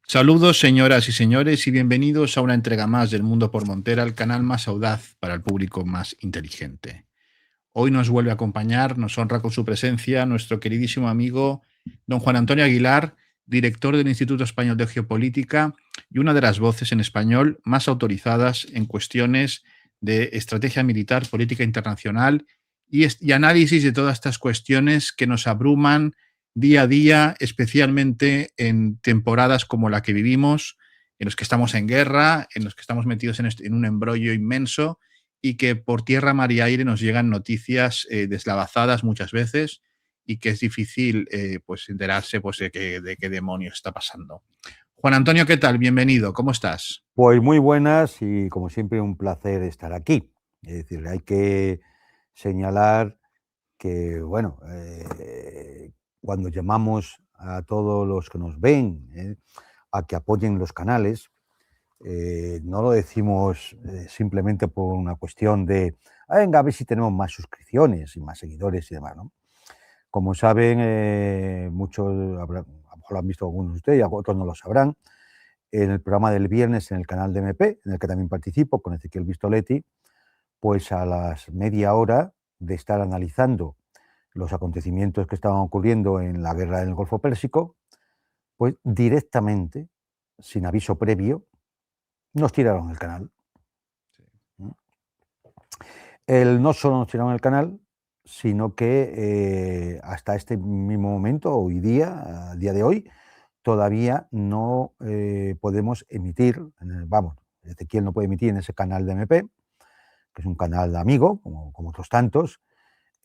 Saludos, señoras y señores, y bienvenidos a una entrega más del Mundo por Montera, el canal más audaz para el público más inteligente. Hoy nos vuelve a acompañar, nos honra con su presencia, nuestro queridísimo amigo don Juan Antonio Aguilar, director del Instituto Español de Geopolítica y una de las voces en español más autorizadas en cuestiones de estrategia militar, política internacional y análisis de todas estas cuestiones que nos abruman día a día, especialmente en temporadas como la que vivimos, en los que estamos en guerra, en los que estamos metidos en un embrollo inmenso y que por tierra, mar y aire nos llegan noticias deslavazadas muchas veces y que es difícil pues enterarse pues, de qué demonios está pasando. Juan Antonio, ¿qué tal? Bienvenido, ¿cómo estás? Pues muy buenas y como siempre un placer estar aquí. Es decir, hay que señalar que, bueno, cuando llamamos a todos los que nos ven a que apoyen los canales, no lo decimos simplemente por una cuestión de, venga, a ver si tenemos más suscripciones y más seguidores y demás, ¿no? Como saben, muchos, a lo mejor lo han visto algunos de ustedes y otros no lo sabrán, en el programa del viernes en el canal de MP, en el que también participo con Ezequiel Vistoletti, pues a las media hora de estar analizando los acontecimientos que estaban ocurriendo en la guerra del Golfo Pérsico, pues directamente, sin aviso previo, nos tiraron el canal. No solo nos tiraron el canal, sino que hasta este mismo momento, hoy día, a día de hoy, todavía no podemos emitir, vamos, Ezequiel no puede emitir en ese canal de MP, que es un canal de amigo, como otros tantos,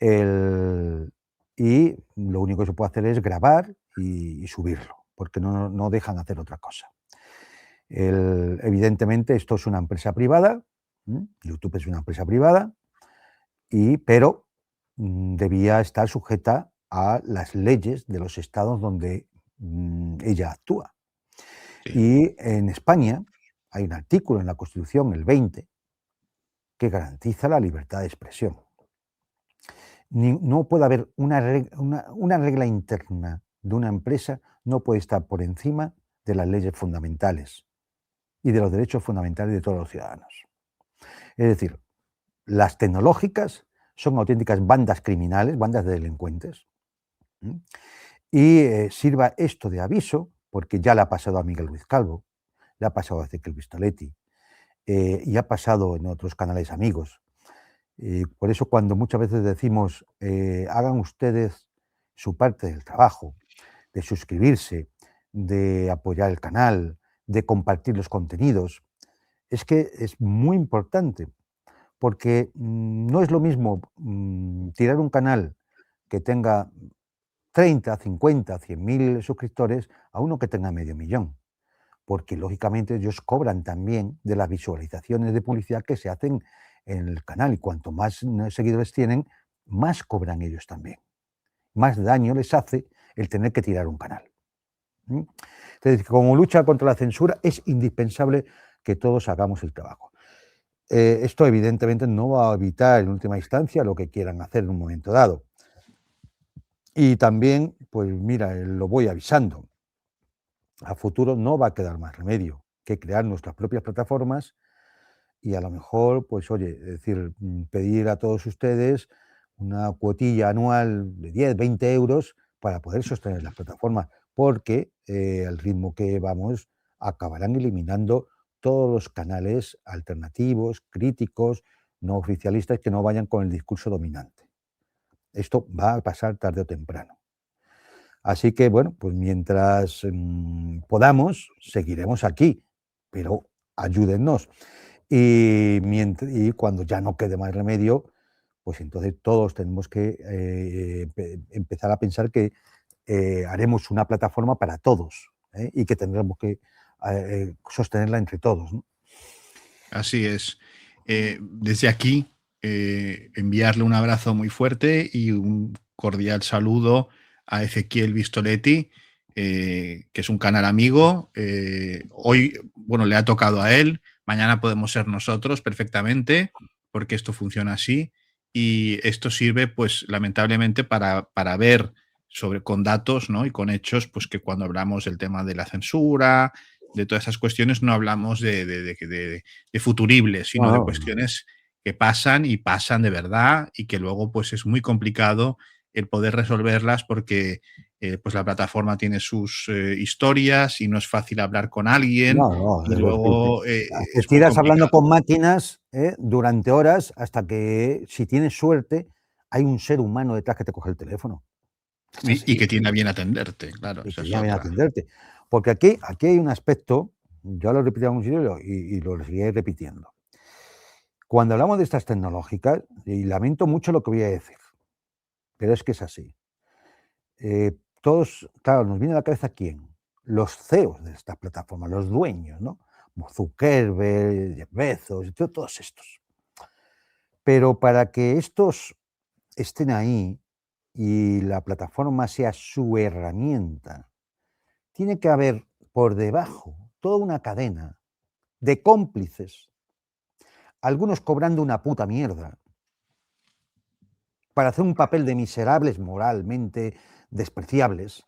y lo único que se puede hacer es grabar y subirlo, porque no dejan hacer otra cosa. Evidentemente esto es una empresa privada, YouTube es una empresa privada, pero debía estar sujeta a las leyes de los estados donde ella actúa. Sí. Y en España hay un artículo en la Constitución, el 20, que garantiza la libertad de expresión. No puede haber una regla interna de una empresa, no puede estar por encima de las leyes fundamentales y de los derechos fundamentales de todos los ciudadanos. Es decir, las tecnológicas son auténticas bandas criminales, bandas de delincuentes, y sirva esto de aviso, porque ya le ha pasado a Miguel Ruiz Calvo, le ha pasado a Ezequiel Vistoletti, y ha pasado en otros canales amigos. Por eso cuando muchas veces decimos, hagan ustedes su parte del trabajo, de suscribirse, de apoyar el canal, de compartir los contenidos, es que es muy importante, porque no es lo mismo tirar un canal que tenga 30, 50, 100.000 suscriptores a uno que tenga medio millón, porque lógicamente ellos cobran también de las visualizaciones de publicidad que se hacen en el canal, y cuanto más seguidores tienen, más cobran ellos también. Más daño les hace el tener que tirar un canal. Entonces, como lucha contra la censura, es indispensable que todos hagamos el trabajo. Esto evidentemente no va a evitar en última instancia lo que quieran hacer en un momento dado. Y también, pues mira, lo voy avisando. A futuro no va a quedar más remedio que crear nuestras propias plataformas y a lo mejor, pues oye, es decir, pedir a todos ustedes una cuotilla anual de 10, 20 euros para poder sostener las plataformas, porque al ritmo que vamos acabarán eliminando todos los canales alternativos, críticos, no oficialistas que no vayan con el discurso dominante. Esto va a pasar tarde o temprano. Así que, bueno, pues mientras podamos, seguiremos aquí, pero ayúdennos. Y cuando ya no quede más remedio, pues entonces todos tenemos que empezar a pensar que haremos una plataforma para todos y que tendremos que sostenerla entre todos, ¿no? Así es. Desde aquí, enviarle un abrazo muy fuerte y un cordial saludo a Ezequiel Vistoletti, que es un canal amigo. Hoy, bueno, le ha tocado a él, mañana podemos ser nosotros perfectamente, porque esto funciona así. Y esto sirve, pues, lamentablemente, para ver con datos, ¿no? Y con hechos, pues que cuando hablamos del tema de la censura, de todas esas cuestiones, no hablamos de futuribles, No, sino de no, no. cuestiones que pasan y pasan de verdad y que luego pues es muy complicado el poder resolverlas porque pues la plataforma tiene sus historias y no es fácil hablar con alguien No, no, y es decir, luego te es muy tiras hablando complicado. con máquinas durante horas hasta que, si tienes suerte, hay un ser humano detrás que te coge el teléfono. Es Y así, que tiene a bien atenderte, claro, y esa que es ya viene a otra. atenderte. Porque aquí hay un aspecto, yo lo he repetido en un sitio y lo seguiré repitiendo. Cuando hablamos de estas tecnológicas, y lamento mucho lo que voy a decir, pero es que es así. Todos, claro, nos viene a la cabeza quién, los CEOs de estas plataformas, los dueños, ¿no? Como Zuckerberg, Jeff Bezos, todos estos. Pero para que estos estén ahí y la plataforma sea su herramienta, tiene que haber por debajo toda una cadena de cómplices, algunos cobrando una puta mierda, para hacer un papel de miserables moralmente despreciables,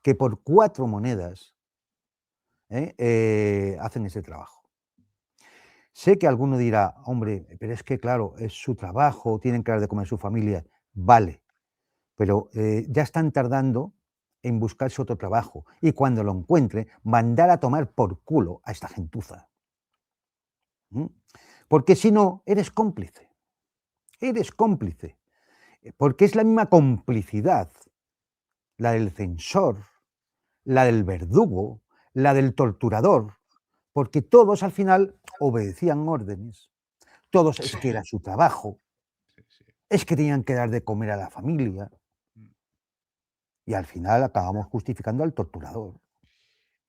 que por 4 monedas hacen ese trabajo. Sé que alguno dirá, hombre, pero es que claro, es su trabajo, tienen que dar de comer a su familia. Vale, pero ya están tardando en buscarse otro trabajo y cuando lo encuentre, mandar a tomar por culo a esta gentuza. ¿Mm? Porque si no, eres cómplice, porque es la misma complicidad, la del censor, la del verdugo, la del torturador, porque todos al final obedecían órdenes, todos es Sí, que era su trabajo, sí, sí. es que tenían que dar de comer a la familia Mm. y al final acabamos justificando al torturador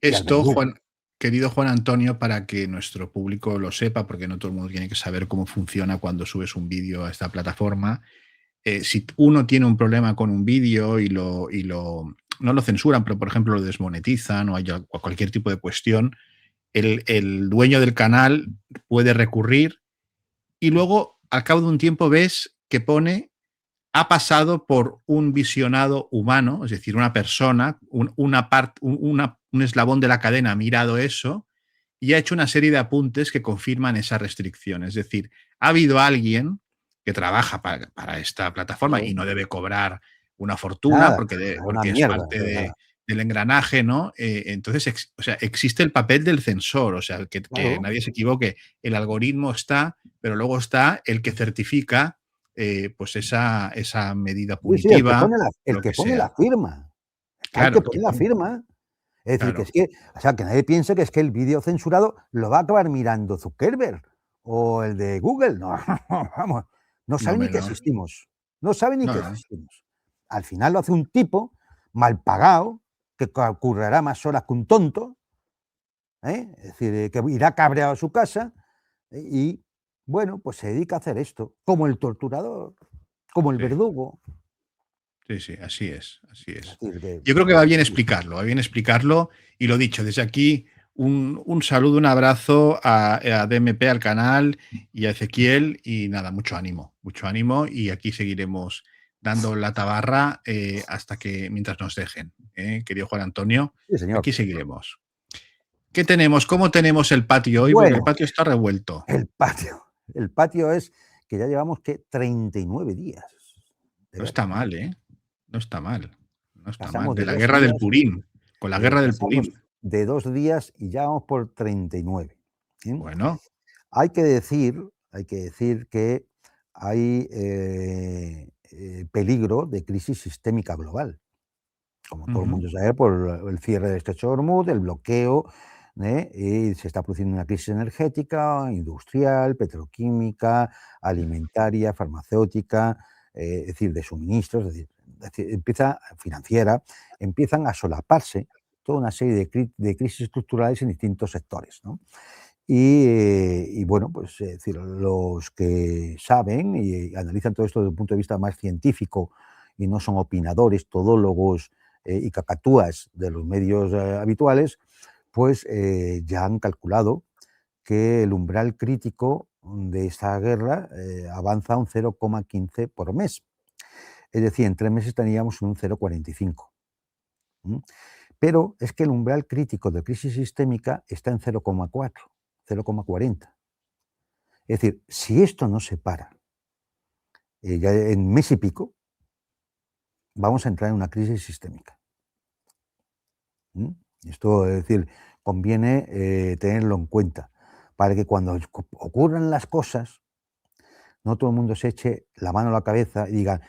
y al Esto, verdugo. Juan, querido Juan Antonio, para que nuestro público lo sepa, porque no todo el mundo tiene que saber cómo funciona cuando subes un vídeo a esta plataforma. Si uno tiene un problema con un vídeo no lo censuran, pero por ejemplo lo desmonetizan o hay cualquier tipo de cuestión, el dueño del canal puede recurrir y luego al cabo de un tiempo ves que pone ha pasado por un visionado humano, es decir, una persona, un eslabón de la cadena ha mirado eso y ha hecho una serie de apuntes que confirman esa restricción. Es decir, ha habido alguien que trabaja para esta plataforma y Claro, no debe cobrar una fortuna nada, porque, una porque es mierda. parte del engranaje, ¿no? Entonces, o sea, existe el papel del censor, o sea, que Claro. nadie se equivoque. El algoritmo está, pero luego está el que certifica pues esa medida Sí, sí, el que punitiva, pone la, el lo que que pone la sea. firma. Está el que Claro, el pone que la pone, firma. Es decir, que es claro. que, o sea, que nadie piense que es que el vídeo censurado lo va a acabar mirando Zuckerberg o el de Google. No, vamos, no No, saben ni hombre, que no. existimos. No saben ni No, que no. existimos. Al final lo hace un tipo mal pagado, que currará más horas que un tonto, es decir, que irá cabreado a su casa y, bueno, pues se dedica a hacer esto, como el torturador, como el Sí, verdugo. sí, sí, así es, así Es es. decir, que Yo creo que va bien explicarlo y lo dicho, desde aquí un saludo, un abrazo a DMP, al canal y a Ezequiel y nada, mucho ánimo y aquí seguiremos dando la tabarra hasta que mientras nos dejen, querido Juan Antonio, sí, señor. aquí seguiremos. ¿Qué tenemos? ¿Cómo tenemos el patio hoy? Porque el Bueno, patio está revuelto. el patio. El patio es que ya llevamos, ¿qué? 39 días de No está guerra. mal, ¿eh? No está mal. No está mal. Pasamos De de la 2 guerra del días, Purim. Con la guerra del pasamos Purim. de 2 días y ya vamos por 39. ¿Sí? Bueno. Hay que decir que hay peligro de crisis sistémica global. Como todo el Ujú. mundo sabe, por el cierre del estrecho de Hormuz, el bloqueo, y se está produciendo una crisis energética, industrial, petroquímica, alimentaria, farmacéutica, es decir, de suministros, empieza financiera, empiezan a solaparse toda una serie de crisis estructurales en distintos sectores, ¿no? Y bueno, pues es decir, los que saben y analizan todo esto desde un punto de vista más científico y no son opinadores, todólogos y cacatúas de los medios habituales, pues ya han calculado que el umbral crítico de esta guerra avanza un 0,15 por mes. Es decir, en 3 meses teníamos un 0,45. Pero es que el umbral crítico de crisis sistémica está en 0,4, 0,40. Es decir, si esto no se para, ya en mes y pico, vamos a entrar en una crisis sistémica. Esto, es decir, conviene tenerlo en cuenta, para que cuando ocurran las cosas, no todo el mundo se eche la mano a la cabeza y diga,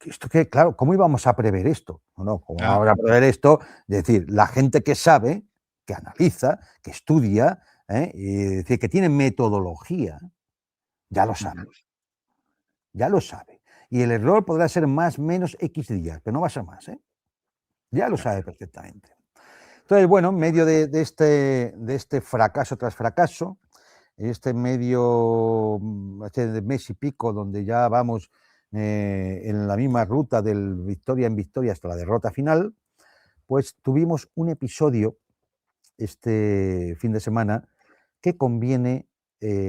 ¿esto qué? Claro, ¿cómo íbamos a prever esto? No, ¿cómo vamos a prever esto? Es decir, la gente que sabe, que analiza, que estudia, y decir, que tiene metodología, ya lo sabe. Ya lo sabe. Y el error podrá ser más, menos X días, pero no va a ser más, ¿eh? Ya lo sabe perfectamente. Entonces, bueno, en medio de este fracaso tras fracaso, este medio de mes y pico donde ya vamos en la misma ruta del victoria en victoria hasta la derrota final, pues tuvimos un episodio este fin de semana que conviene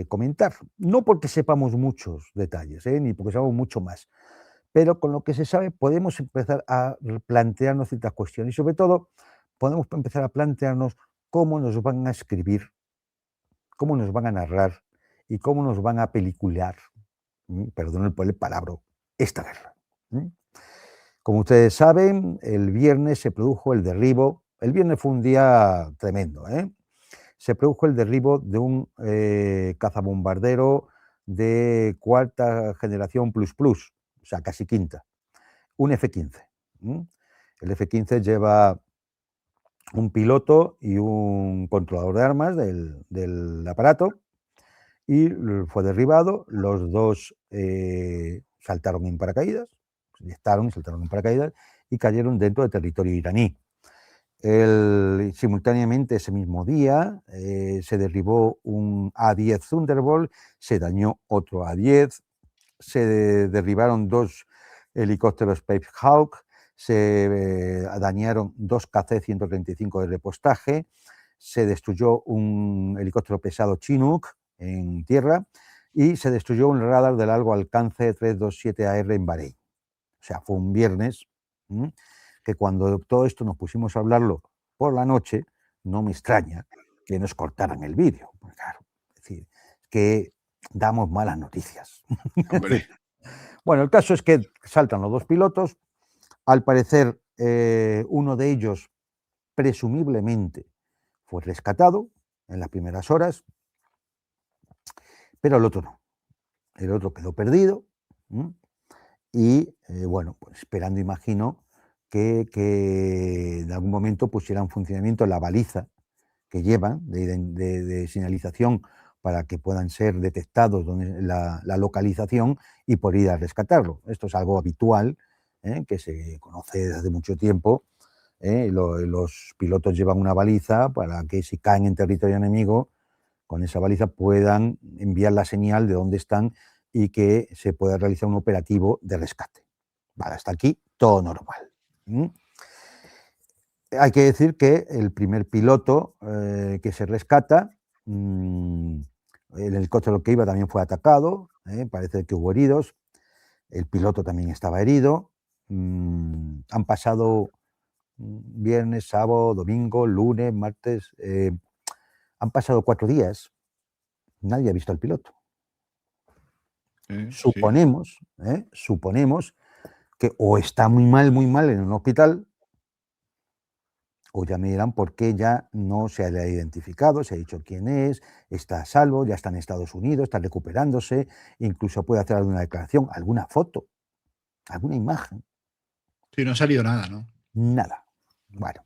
comentar. No porque sepamos muchos detalles, ni porque sepamos mucho más, pero con lo que se sabe podemos empezar a plantearnos ciertas cuestiones y sobre todo podemos empezar a plantearnos cómo nos van a escribir, cómo nos van a narrar y cómo nos van a pelicular, perdón por el palabra, esta guerra. Como ustedes saben, el viernes se produjo el derribo, el viernes fue un día tremendo, se produjo el derribo de un cazabombardero de cuarta generación plus plus, o sea, casi quinta, un F-15. El F-15 lleva un piloto y un controlador de armas del aparato y fue derribado. Los dos saltaron en paracaídas, saltaron en paracaídas y cayeron dentro del territorio iraní. Simultáneamente ese mismo día se derribó un A-10 Thunderbolt, se dañó otro A-10, se derribaron 2 helicópteros Space Hawk, se dañaron 2 KC-135 de repostaje, se destruyó un helicóptero pesado Chinook en tierra y se destruyó un radar de largo alcance 327AR en Bahrein. O sea, fue un viernes que cuando todo esto nos pusimos a hablarlo por la noche, no me extraña que nos cortaran el vídeo. Pues claro, es decir, que damos malas noticias. Bueno, el caso es que saltan los 2 pilotos. Al parecer, uno de ellos presumiblemente fue rescatado en las primeras horas, pero el otro no. El otro quedó perdido y, bueno, pues esperando, imagino, que en algún momento pusiera en funcionamiento la baliza que llevan de señalización para que puedan ser detectados la localización y por ir a rescatarlo. Esto es algo habitual, que se conoce desde hace mucho tiempo. Los pilotos llevan una baliza para que si caen en territorio enemigo, con esa baliza puedan enviar la señal de dónde están y que se pueda realizar un operativo de rescate. Vale, hasta aquí todo normal. Hay que decir que el primer piloto que se rescata, el helicóptero que iba también fue atacado, parece que hubo heridos, el piloto también estaba herido, han pasado viernes, sábado, domingo, lunes, martes, han pasado 4 días, nadie ha visto al piloto. Suponemos que o está muy mal en un hospital, o ya me dirán por qué ya no se ha identificado, se ha dicho quién es, está a salvo, ya está en Estados Unidos, está recuperándose, incluso puede hacer alguna declaración, alguna foto, alguna imagen. Sí, no ha salido nada, ¿no? Nada. Bueno.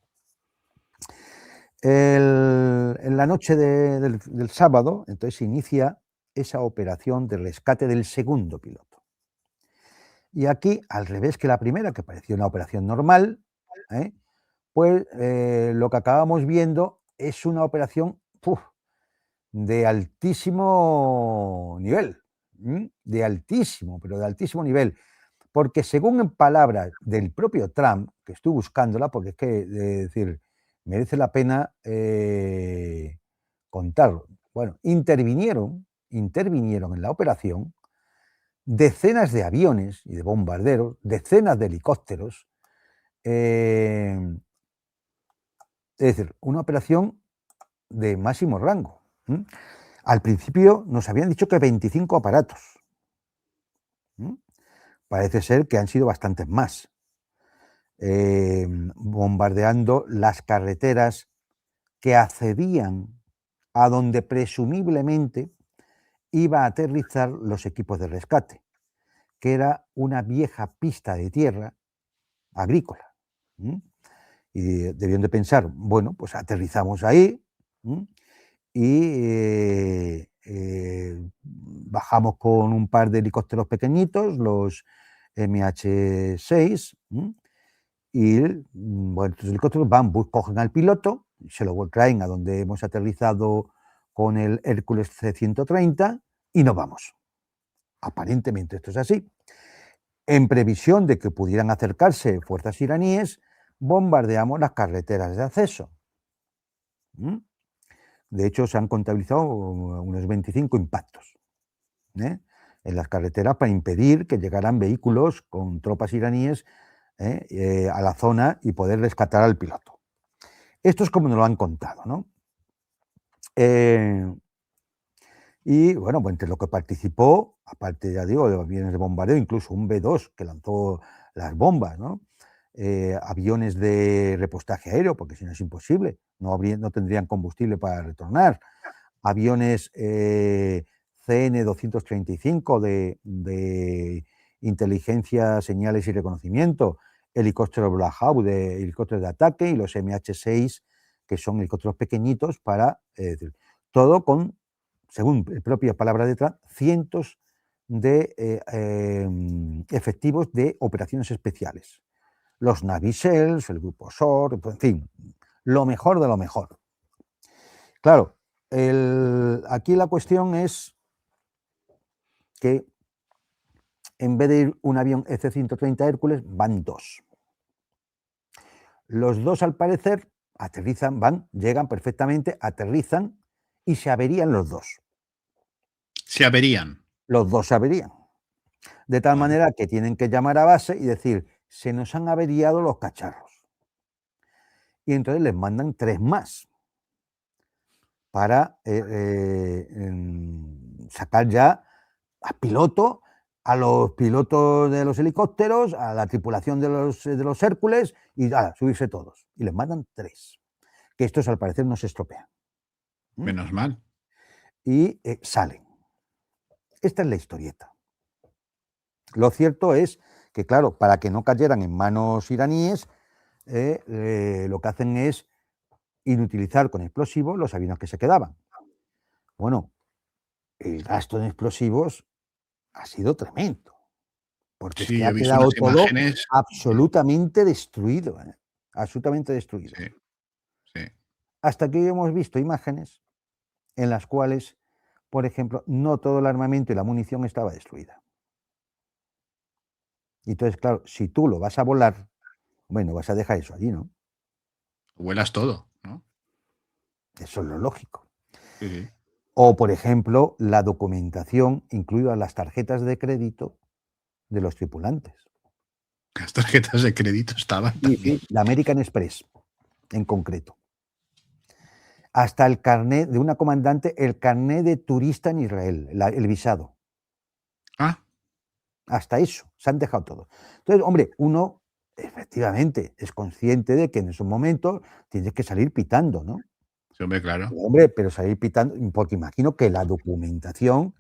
En la noche del sábado, entonces se inicia esa operación de rescate del segundo piloto. Y aquí, al revés que la primera, que parecía una operación normal, pues lo que acabamos viendo es una operación de altísimo nivel, pero de altísimo nivel, porque según en palabras del propio Trump, que estoy buscándola, porque es que, decir, merece la pena contarlo. Bueno, intervinieron en la operación decenas de aviones y de bombarderos, decenas de helicópteros. Es decir, una operación de máximo rango. Al principio nos habían dicho que 25 aparatos. Parece ser que han sido bastantes más. Bombardeando las carreteras que accedían a donde presumiblemente iba a aterrizar los equipos de rescate, que era una vieja pista de tierra agrícola. Y debían de pensar, bueno, pues aterrizamos ahí y bajamos con un par de helicópteros pequeñitos, los MH6, y bueno, estos helicópteros van, cogen al piloto, se lo traen a donde hemos aterrizado con el Hércules C-130 y nos vamos. Aparentemente esto es así. En previsión de que pudieran acercarse fuerzas iraníes, bombardeamos las carreteras de acceso. De hecho, se han contabilizado unos 25 impactos en las carreteras para impedir que llegaran vehículos con tropas iraníes a la zona y poder rescatar al piloto. Esto es como nos lo han contado, ¿no? Y bueno, pues entre lo que participó, aparte, ya digo, de aviones de bombardeo, incluso un B-2 que lanzó las bombas, ¿no? Aviones de repostaje aéreo, porque si no es imposible, no tendrían combustible para retornar. Aviones CN-235 de inteligencia, señales y reconocimiento, helicópteros Black Hawk, de helicópteros de ataque, y los MH6, que son helicópteros pequeñitos para... todo con, según la propia palabra letra, cientos de efectivos de operaciones especiales. Los Navy SEALs, el grupo SOR, en fin, lo mejor de lo mejor. Claro, aquí la cuestión es que en vez de ir un avión F-130 Hércules, van dos. Los dos, al parecer, aterrizan, llegan perfectamente, aterrizan y se averían los dos. Se averían. Los dos se averían. De tal manera que tienen que llamar a base y decir, se nos han averiado los cacharros. Y entonces les mandan 3 más para sacar ya a los pilotos de los helicópteros, a la tripulación de los Hércules y subirse todos. Y les mandan 3. Que estos al parecer no se estropean. Menos mal. Y salen. Esta es la historieta. Lo cierto es que, claro, para que no cayeran en manos iraníes, lo que hacen es inutilizar con explosivos los aviones que se quedaban. Bueno, el gasto en explosivos ha sido tremendo, porque es Sí, que he ha visto quedado unas todo imágenes. absolutamente destruido, absolutamente destruido. Sí, sí. Hasta que hoy hemos visto imágenes en las cuales, por ejemplo, no todo el armamento y la munición estaba destruida. Y entonces, claro, si tú lo vas a volar, bueno, vas a dejar eso allí, ¿no? Vuelas todo, ¿no? Eso es lo lógico. Sí, sí. O, por ejemplo, la documentación, incluidas las tarjetas de crédito de los tripulantes. Las tarjetas de crédito estaban Sí, también. sí, la American Express, en concreto. Hasta el carnet de una comandante, el carnet de turista en Israel, el visado. Ah, Hasta eso, se han dejado todo. Entonces, hombre, uno efectivamente es consciente de que en esos momentos tienes que salir pitando, ¿no? sí, hombre, claro. Hombre, pero salir pitando, porque imagino que la documentación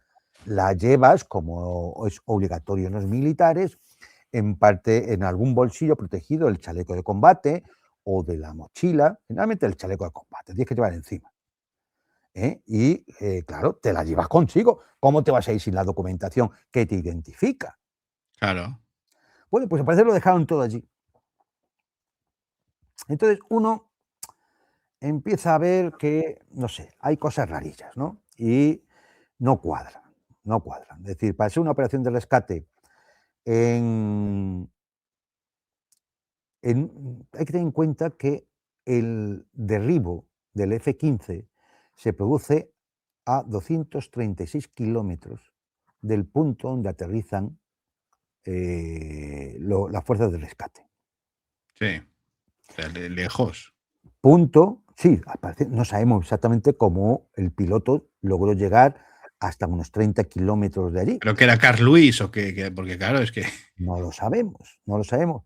la llevas, como es obligatorio en los militares, en parte en algún bolsillo protegido del chaleco de combate o de la mochila, generalmente el chaleco de combate, tienes que llevar encima. Y claro, te la llevas consigo. ¿Cómo te vas a ir sin la documentación que te identifica? Claro. Bueno, pues al parecer lo dejaron todo allí. Entonces uno empieza a ver que, no sé, hay cosas rarillas, ¿no? Y no cuadran, no cuadran. Es decir, para ser una operación de rescate hay que tener en cuenta que el derribo del F-15 se produce a 236 kilómetros del punto donde aterrizan las fuerzas de rescate. Sí, o sea, lejos. Punto, sí, no sabemos exactamente cómo el piloto logró llegar hasta unos 30 kilómetros de allí. ¿Pero que era Carl Lewis o qué? Porque claro, es que... No lo sabemos, no lo sabemos.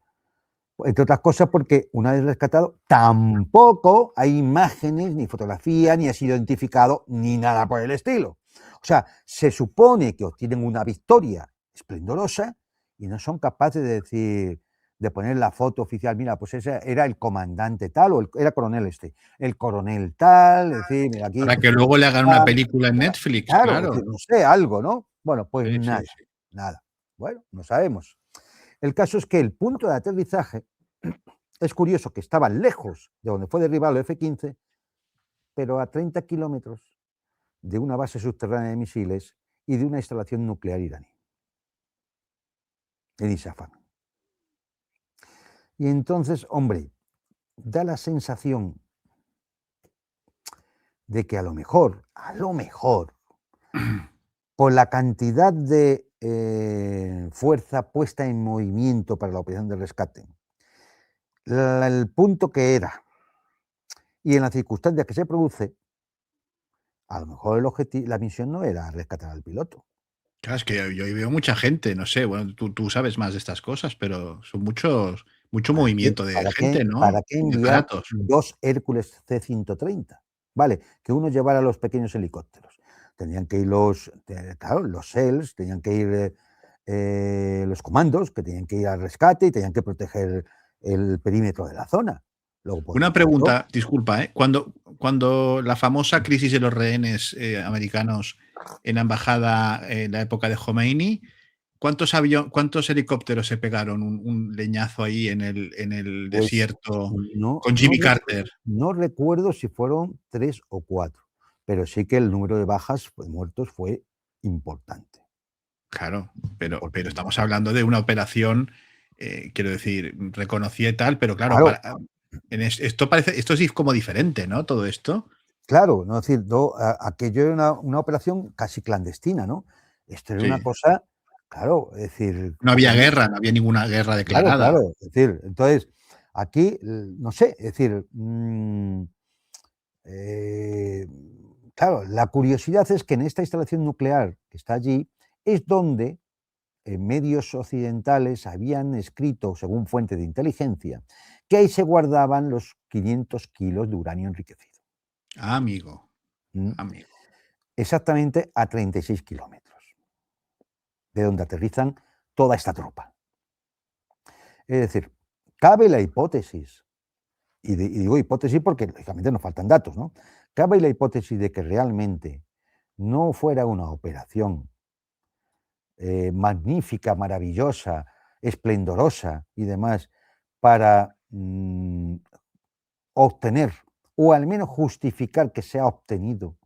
Entre otras cosas porque una vez rescatado tampoco hay imágenes, ni fotografía, ni ha sido identificado, ni nada por el estilo. O sea, se supone que obtienen una victoria esplendorosa y no son capaces de decir, de poner la foto oficial, mira, pues ese era el comandante tal, o era coronel el coronel tal, es decir, mira, aquí... Para que luego le hagan una película en Netflix, Claro, es claro. decir, no sé, algo, ¿no? Bueno, pues Sí, sí, nada, sí. nada. Bueno, no sabemos. El caso es que el punto de aterrizaje es curioso que estaba lejos de donde fue derribado el F-15, pero a 30 kilómetros de una base subterránea de misiles y de una instalación nuclear iraní, en Isfahan. Y entonces, hombre, da la sensación de que a lo mejor, por la cantidad de fuerza puesta en movimiento para la operación de rescate, el punto que era y en las circunstancias que se produce, a lo mejor la misión no era rescatar al piloto. Claro, es que yo veo mucha gente, no sé, bueno, tú sabes más de estas cosas, pero son mucho movimiento de gente, ¿Para ¿no? qué Y de enviar aparatos. 2 Hércules C-130? Vale, que uno llevara los pequeños helicópteros. Tenían que ir claro, los SEALs, tenían que ir los comandos, que tenían que ir al rescate y tenían que proteger el perímetro de la zona. Luego, por Una supuesto, pregunta, disculpa, ¿eh? Cuando la famosa crisis de los rehenes americanos en la embajada en la época de Khomeini, ¿cuántos helicópteros se pegaron un leñazo ahí en el pues desierto no, con Jimmy Carter? no recuerdo si fueron 3 o 4, pero sí que el número de bajas, de muertos, fue importante. Claro, pero Importante. estamos hablando de una operación, quiero decir, reconocida y tal, pero claro, Claro, esto es como diferente, ¿no? Todo esto. claro, no, es decir, aquello era una operación casi clandestina, ¿no? Esto era una Sí. cosa, claro, es decir, No había como guerra, no había ninguna guerra claro, declarada. claro, es decir, entonces, aquí, no sé, es decir, eh, claro, la curiosidad es que en esta instalación nuclear que está allí, es donde medios occidentales habían escrito, según fuente de inteligencia, que ahí se guardaban los 500 kilos de uranio enriquecido. Amigo, ¿Mm? amigo. Exactamente a 36 kilómetros de donde aterrizan toda esta tropa. Es decir, cabe la hipótesis, y digo hipótesis porque lógicamente nos faltan datos, ¿no? Cabe la hipótesis de que realmente no fuera una operación magnífica, maravillosa, esplendorosa y demás para obtener o al menos justificar que se ha obtenido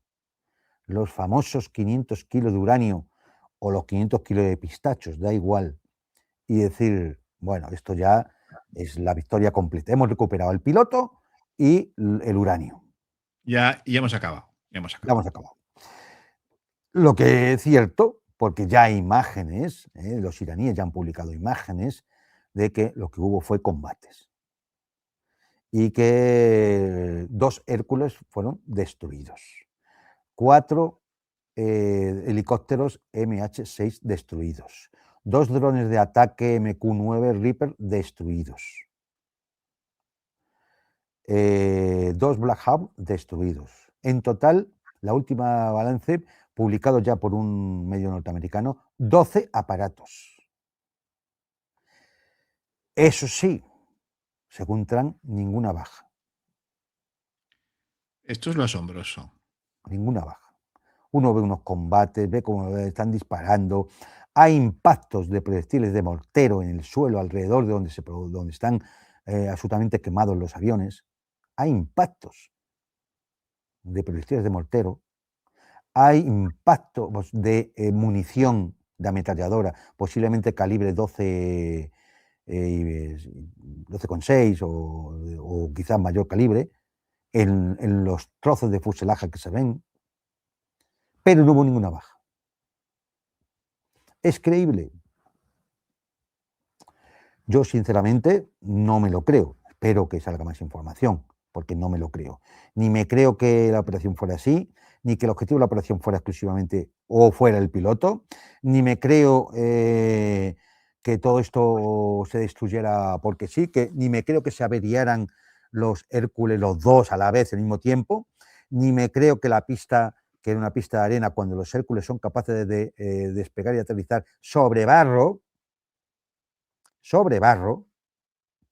los famosos 500 kilos de uranio o los 500 kilos de pistachos, da igual, y decir, bueno, esto ya es la victoria completa. Hemos recuperado el piloto y el uranio. Ya hemos acabado, ya hemos Ya acabado. hemos acabado. Lo que es cierto, porque ya hay imágenes, los iraníes ya han publicado imágenes de que lo que hubo fue combates y que 2 Hércules fueron destruidos, 4 helicópteros MH-6 destruidos, 2 drones de ataque MQ-9 Reaper destruidos, 2 Black Hawk destruidos. En total, la última balance, publicado ya por un medio norteamericano, 12 aparatos. Eso sí, según Trump, ninguna baja, Esto es lo asombroso. ninguna baja. Uno ve unos combates, ve cómo están disparando, hay impactos de proyectiles de mortero en el suelo alrededor de donde están absolutamente quemados los aviones, hay impactos de proyectiles de mortero, hay impactos de munición de ametralladora, posiblemente calibre 12, 12,6 o quizás mayor calibre, en los trozos de fuselaje que se ven, pero no hubo ninguna baja. ¿Es creíble? Yo, sinceramente, no me lo creo. Espero que salga más información, porque no me lo creo. Ni me creo que la operación fuera así, ni que el objetivo de la operación fuera exclusivamente o fuera el piloto, ni me creo que todo esto se destruyera porque sí, ni me creo que se averiaran los Hércules, los dos a la vez, al mismo tiempo, ni me creo que la pista, que era una pista de arena, cuando los Hércules son capaces de despegar y aterrizar sobre barro,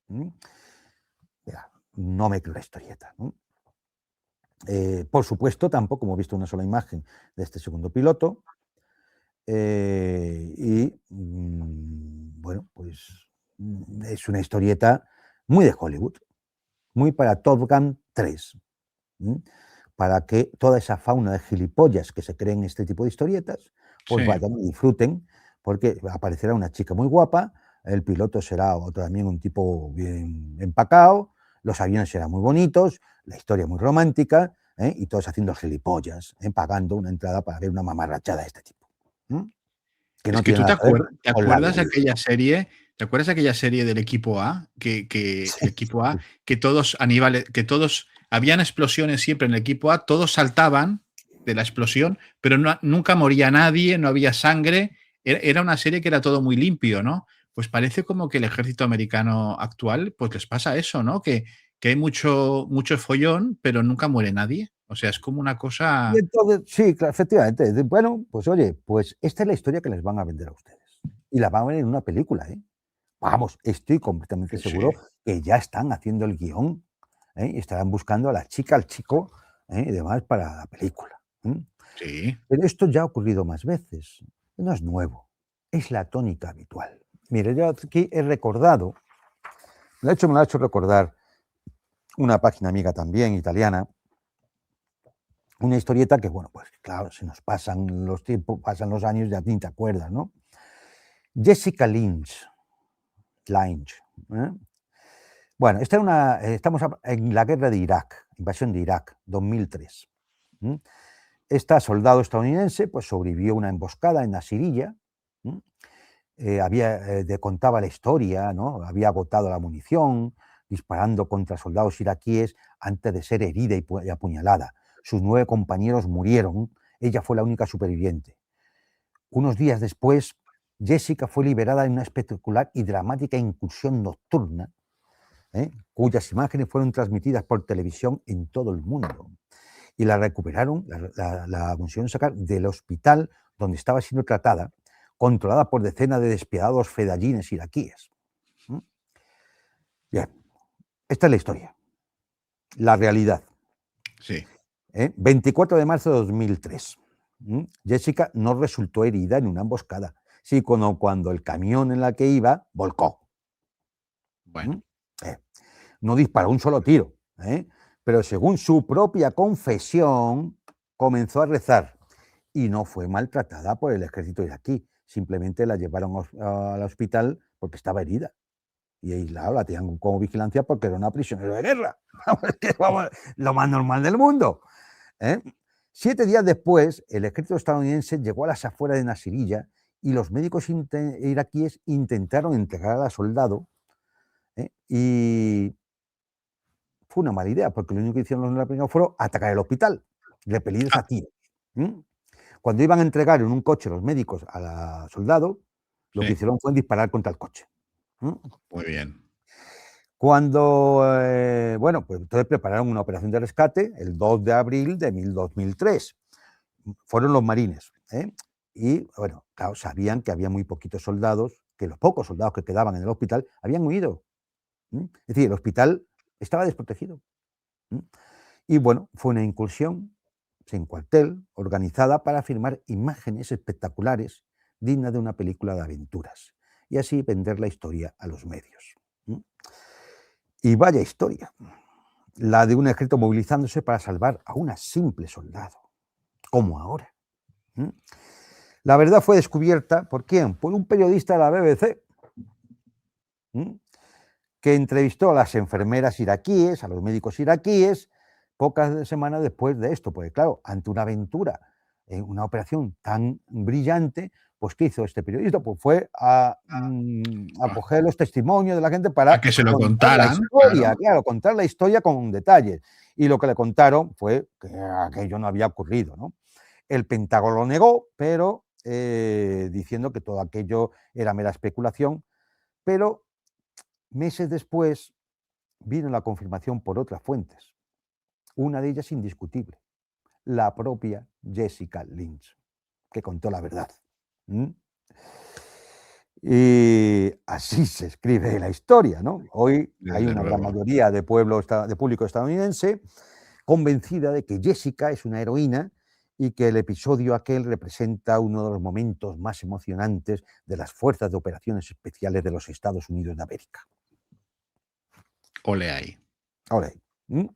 mira, no me creo la historieta, ¿no? Por supuesto, tampoco hemos visto una sola imagen de este segundo piloto. Bueno, pues es una historieta muy de Hollywood, muy para Top Gun 3, para que toda esa fauna de gilipollas que se creen este tipo de historietas, pues Sí. vayan y disfruten, porque aparecerá una chica muy guapa, el piloto será también un tipo bien empacado, los aviones serán muy bonitos, la historia muy romántica, y todos haciendo gilipollas, pagando una entrada para ver una mamarrachada de este tipo. Que Es no que tiene tú nada que ver te con la acuerdas de realidad. aquella serie, ¿te acuerdas de aquella serie del equipo A? Que el Sí, equipo A, sí. que todos Aníbal, que todos habían explosiones siempre en el equipo A, todos saltaban de la explosión, pero nunca moría nadie, no había sangre. Era una serie que era todo muy limpio, ¿no? Pues parece como que el ejército americano actual, pues les pasa eso, ¿no? Que hay mucho follón, pero nunca muere nadie. O sea, es como una Y cosa. entonces, sí, claro, efectivamente. Bueno, pues oye, pues esta es la historia que les van a vender a ustedes. Y la van a ver en una película, ¿eh? Vamos, estoy completamente Sí, seguro sí. que ya están haciendo el guión, y estarán buscando a la chica, al chico, y demás para la película. Sí. Pero esto ya ha ocurrido más veces. No es nuevo. Es la tónica habitual. Mire, yo aquí he recordado, de hecho me lo ha hecho recordar una página amiga también, italiana, una historieta que, bueno, pues claro, se nos pasan los tiempos, pasan los años, ya ni te acuerdas, ¿no? Jessica Lange. ¿eh? Bueno, estamos en la guerra de Irak, invasión de Irak, 2003. Esta soldado estadounidense pues, sobrevivió a una emboscada en Nasiriyah. Contaba la historia, ¿no? Había agotado la munición, disparando contra soldados iraquíes antes de ser herida y apuñalada. Sus 9 compañeros murieron, ella fue la única superviviente. Unos días después, Jessica fue liberada en una espectacular y dramática incursión nocturna, cuyas imágenes fueron transmitidas por televisión en todo el mundo. Y la recuperaron, la consiguieron sacar del hospital donde estaba siendo tratada, controlada por decenas de despiadados fedayines iraquíes. Bien, esta es la historia, la realidad. Sí. 24 de marzo de 2003. Jessica no resultó herida en una emboscada, sino cuando el camión en la que iba volcó. Bueno. No disparó un solo tiro, pero según su propia confesión, comenzó a rezar y no fue maltratada por el ejército iraquí. Simplemente la llevaron al hospital porque estaba herida. Y ahí la tenían como vigilancia porque era una prisionera de guerra. Vamos, lo más normal del mundo. 7 días después, el ejército estadounidense llegó a las afueras de Nasiriyah y los médicos iraquíes intentaron entregar a la soldado, y fue una mala idea, porque lo único que hicieron los norteamericanos fue atacar el hospital, repelidos a Ah, tiros. Cuando iban a entregar en un coche los médicos a la soldado, lo que sí. hicieron fue disparar contra el coche. Muy bien. Cuando, bueno, pues entonces prepararon una operación de rescate el 2 de abril de 2003. Fueron los marines. Y, bueno, claro, sabían que había muy poquitos soldados, que los pocos soldados que quedaban en el hospital habían huido. Es decir, el hospital estaba desprotegido. Y, bueno, fue una incursión sin cuartel, organizada para filmar imágenes espectaculares dignas de una película de aventuras y así vender la historia a los medios. Y vaya historia, la de un ejército movilizándose para salvar a una simple soldado, como ahora. La verdad fue descubierta ¿por quién? Por un periodista de la BBC, que entrevistó a las enfermeras iraquíes, a los médicos iraquíes, pocas semanas después de esto, porque claro, ante una aventura, una operación tan brillante, Pues, ¿qué hizo este periodista? Pues fue a coger los testimonios de la gente para A que se lo contar la contaran, historia, claro. claro, contar la historia con detalles. Y lo que le contaron fue que aquello no había ocurrido, ¿no? El Pentágono lo negó, pero diciendo que todo aquello era mera especulación. Pero meses después vino la confirmación por otras fuentes. Una de ellas indiscutible, la propia Jessica Lynch, que contó la verdad. Y así se escribe la historia, ¿no? Hoy hay Desde una gran luego. mayoría de público estadounidense convencida de que Jessica es una heroína y que el episodio aquel representa uno de los momentos más emocionantes de las fuerzas de operaciones especiales de los Estados Unidos de América. Ole ahí. Ahora,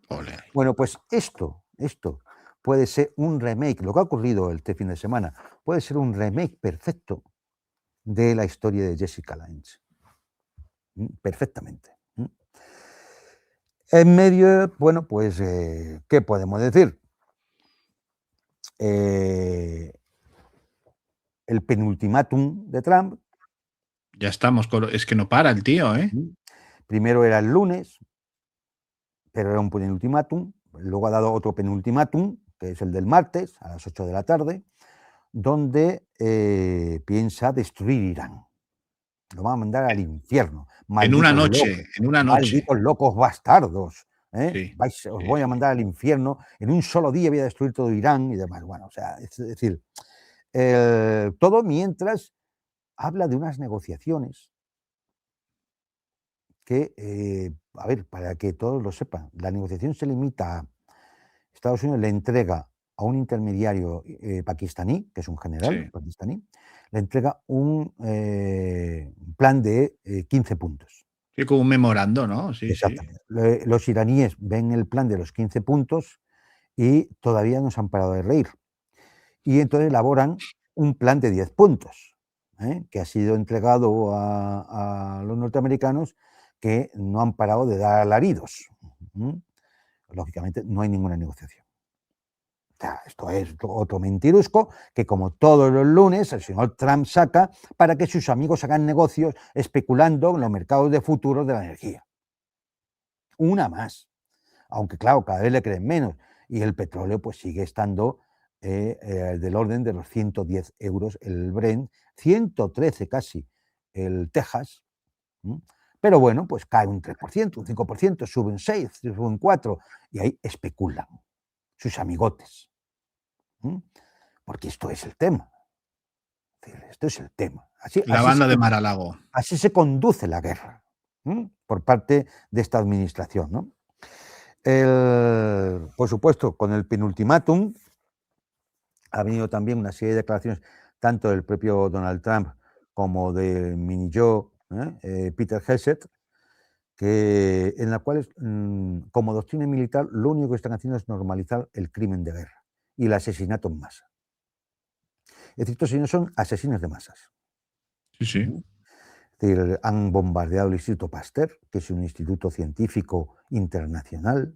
Ole ahí. bueno, pues esto puede ser un remake, lo que ha ocurrido este fin de semana, puede ser un remake perfecto de la historia de Jessica Lange. Perfectamente. En medio, bueno, pues, ¿qué podemos decir? El penultimátum de Trump. Ya estamos con... Es que no para el tío, ¿eh? Primero era el lunes, pero era un penultimátum. Luego ha dado otro penultimátum, que es el del martes, a las 8 de la tarde, donde piensa destruir Irán. Lo va a mandar al infierno. En una Malditos locos, noche, en una noche. malditos locos bastardos. Sí, Os sí, voy a sí. mandar al infierno. En un solo día voy a destruir todo Irán y demás. Bueno, o sea, es decir, todo mientras habla de unas negociaciones que, a ver, para que todos lo sepan, la negociación se limita a Estados Unidos le entrega a un intermediario pakistaní, que es un general Sí. pakistaní, le entrega un plan de 15 puntos. Sí, como un memorando, ¿no? Sí, sí. Exactamente. Los iraníes ven el plan de los 15 puntos y todavía no se han parado de reír. Y entonces elaboran un plan de 10 puntos, que ha sido entregado a los norteamericanos, que no han parado de dar alaridos. Lógicamente, no hay ninguna negociación. Esto es otro mentirusco que, como todos los lunes, el señor Trump saca para que sus amigos hagan negocios especulando en los mercados de futuros de la energía. Una más. Aunque, claro, cada vez le creen menos. Y el petróleo pues sigue estando del orden de los 110 euros el Brent, 113 casi el Texas. Pero bueno, pues cae un 3%, un 5%, sube un 6, sube un 4%, y ahí especulan sus amigotes. Porque esto es el tema. Esto es el tema. La banda de Mar-a-Lago. Así se conduce la guerra por parte de esta administración, ¿no? Por supuesto, con el penultimátum ha venido también una serie de declaraciones tanto del propio Donald Trump como del mini Joe, Peter Hegseth, en la cual, como doctrina militar, lo único que están haciendo es normalizar el crimen de guerra y el asesinato en masa. Es decir, estos señores son asesinos de masas. Sí, sí. Es decir, han bombardeado el Instituto Pasteur, que es un instituto científico internacional,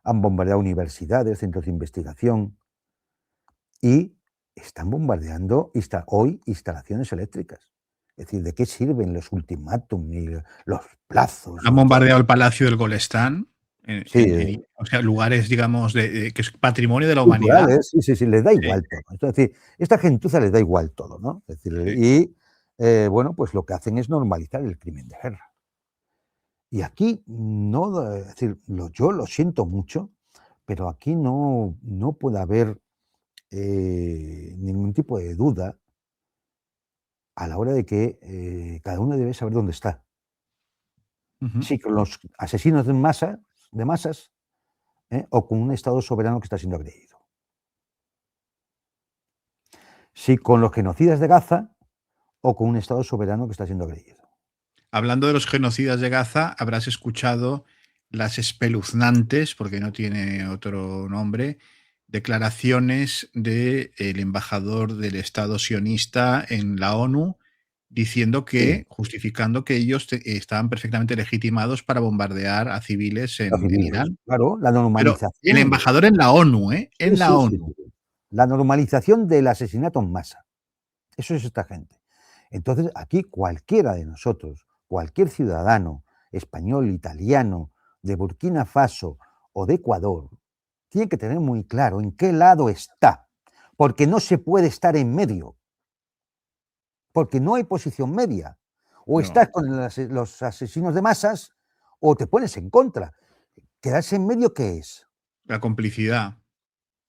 han bombardeado universidades, centros de investigación y están bombardeando hoy instalaciones eléctricas. Es decir, ¿de qué sirven los ultimátum y los plazos? Han bombardeado el Palacio del Golestán. Sí, O sea, lugares, digamos, que es patrimonio de la humanidad. culturales, sí, les da Sí, igual todo. Es decir, esta gentuza les da igual todo, ¿no? Es decir, sí. y bueno, pues lo que hacen es normalizar el crimen de guerra. Y aquí no, es decir, yo lo siento mucho, pero aquí no puede haber ningún tipo de duda a la hora de que cada uno debe saber dónde está. Ujú. Si con los asesinos de masas, o con un Estado soberano que está siendo agredido. Si con los genocidas de Gaza o con un Estado soberano que está siendo agredido. Hablando de los genocidas de Gaza, habrás escuchado las espeluznantes, porque no tiene otro nombre, declaraciones del embajador del Estado sionista en la ONU, diciendo Sí, que, justificando que ellos estaban perfectamente legitimados para bombardear a civiles los en civiles. Irán. Claro, la Pero el normalización. embajador en la ONU, ¿eh? Sí, En la sí, sí, ONU. sí. La normalización del asesinato en masa. Eso es esta gente. Entonces, aquí cualquiera de nosotros, cualquier ciudadano español, italiano, de Burkina Faso o de Ecuador, tiene que tener muy claro en qué lado está, porque no se puede estar en medio, porque no hay posición media. O No. estás con los asesinos de masas o te pones en contra. ¿Quedarse en medio qué es? La complicidad.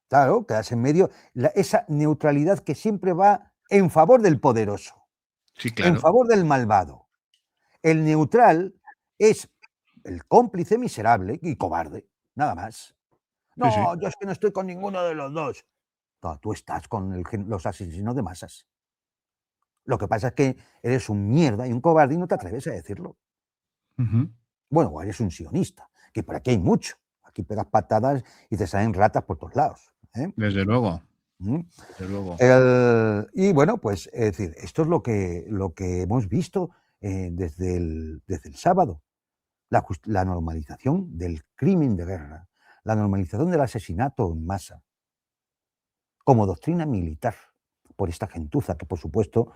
Claro, quedarse en medio, esa neutralidad que siempre va en favor del poderoso, Sí, en claro. favor del malvado. El neutral es el cómplice miserable y cobarde, nada más. Sí, sí. No, yo es que no estoy con ninguno de los dos. No, tú estás con los asesinos de masas. Lo que pasa es que eres un mierda y un cobarde y no te atreves a decirlo. Ujú. Bueno, o eres un sionista, que por aquí hay mucho. Aquí pegas patadas y te salen ratas por todos lados. ¿eh? Desde luego. ¿Mm? Desde luego. Y bueno, pues es decir, esto es lo que hemos visto desde el sábado. La normalización del crimen de guerra, la normalización del asesinato en masa, como doctrina militar, por esta gentuza que, por supuesto,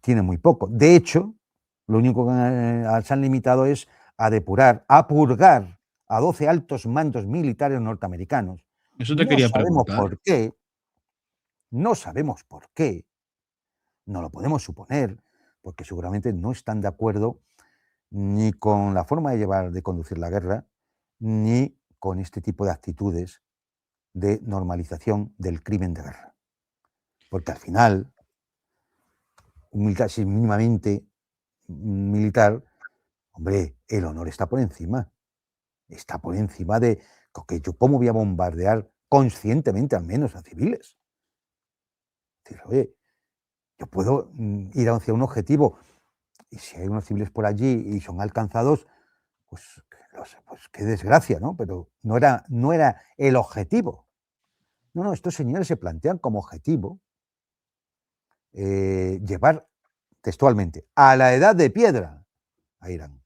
tiene muy poco. De hecho, lo único que se han limitado es a depurar, a purgar a 12 altos mandos militares norteamericanos. Eso te No quería sabemos preguntar. por qué, no sabemos por qué, no lo podemos suponer, porque seguramente no están de acuerdo ni con la forma de llevar, de conducir la guerra, ni con este tipo de actitudes de normalización del crimen de guerra. Porque al final, un militar, si es mínimamente militar, hombre, el honor está por encima. Está por encima de que yo, ¿cómo voy a bombardear conscientemente al menos a civiles? Es decir, oye, yo puedo ir hacia un objetivo y si hay unos civiles por allí y son alcanzados, pues, pues qué desgracia, ¿no? Pero no era el objetivo. No, estos señores se plantean como objetivo llevar textualmente a la edad de piedra a Irán.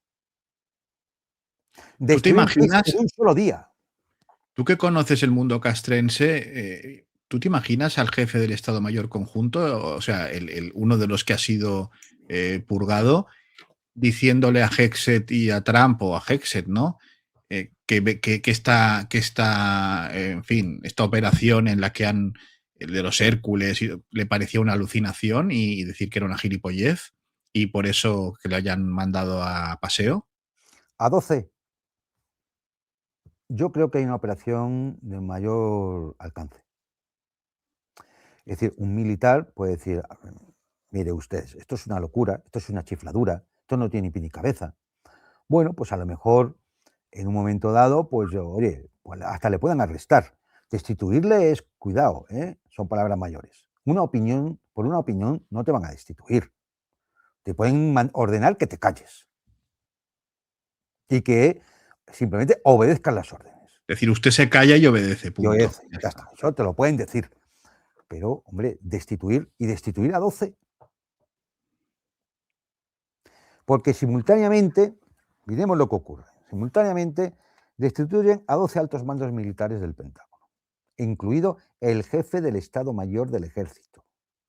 ¿Tú te Destruir un país en imaginas, un solo día. tú que conoces el mundo castrense, tú te imaginas al jefe del Estado Mayor Conjunto, o sea, uno de los que ha sido purgado, diciéndole a Hexet y a Trump o a Hexet, ¿no? Que esta, en fin, esta operación en la que han, de los Hércules, le parecía una alucinación y decir que era una gilipollez y por eso que le hayan mandado a paseo. A 12, yo creo que hay una operación de mayor alcance. Es decir, un militar puede decir, mire usted, esto es una locura, esto es una chifladura, esto no tiene ni pie ni cabeza. Bueno, pues a lo mejor en un momento dado, pues oye, pues hasta le puedan arrestar. Destituirle es, cuidado, son palabras mayores. Por una opinión no te van a destituir. Te pueden ordenar que te calles y que simplemente obedezcan las órdenes. Es decir, usted se calla y obedece, Y punto. obedece, ya está, eso te lo pueden decir. Pero, hombre, destituir a 12. Porque simultáneamente, miremos lo que ocurre, simultáneamente destituyen a 12 altos mandos militares del Pentágono, incluido el jefe del Estado Mayor del Ejército.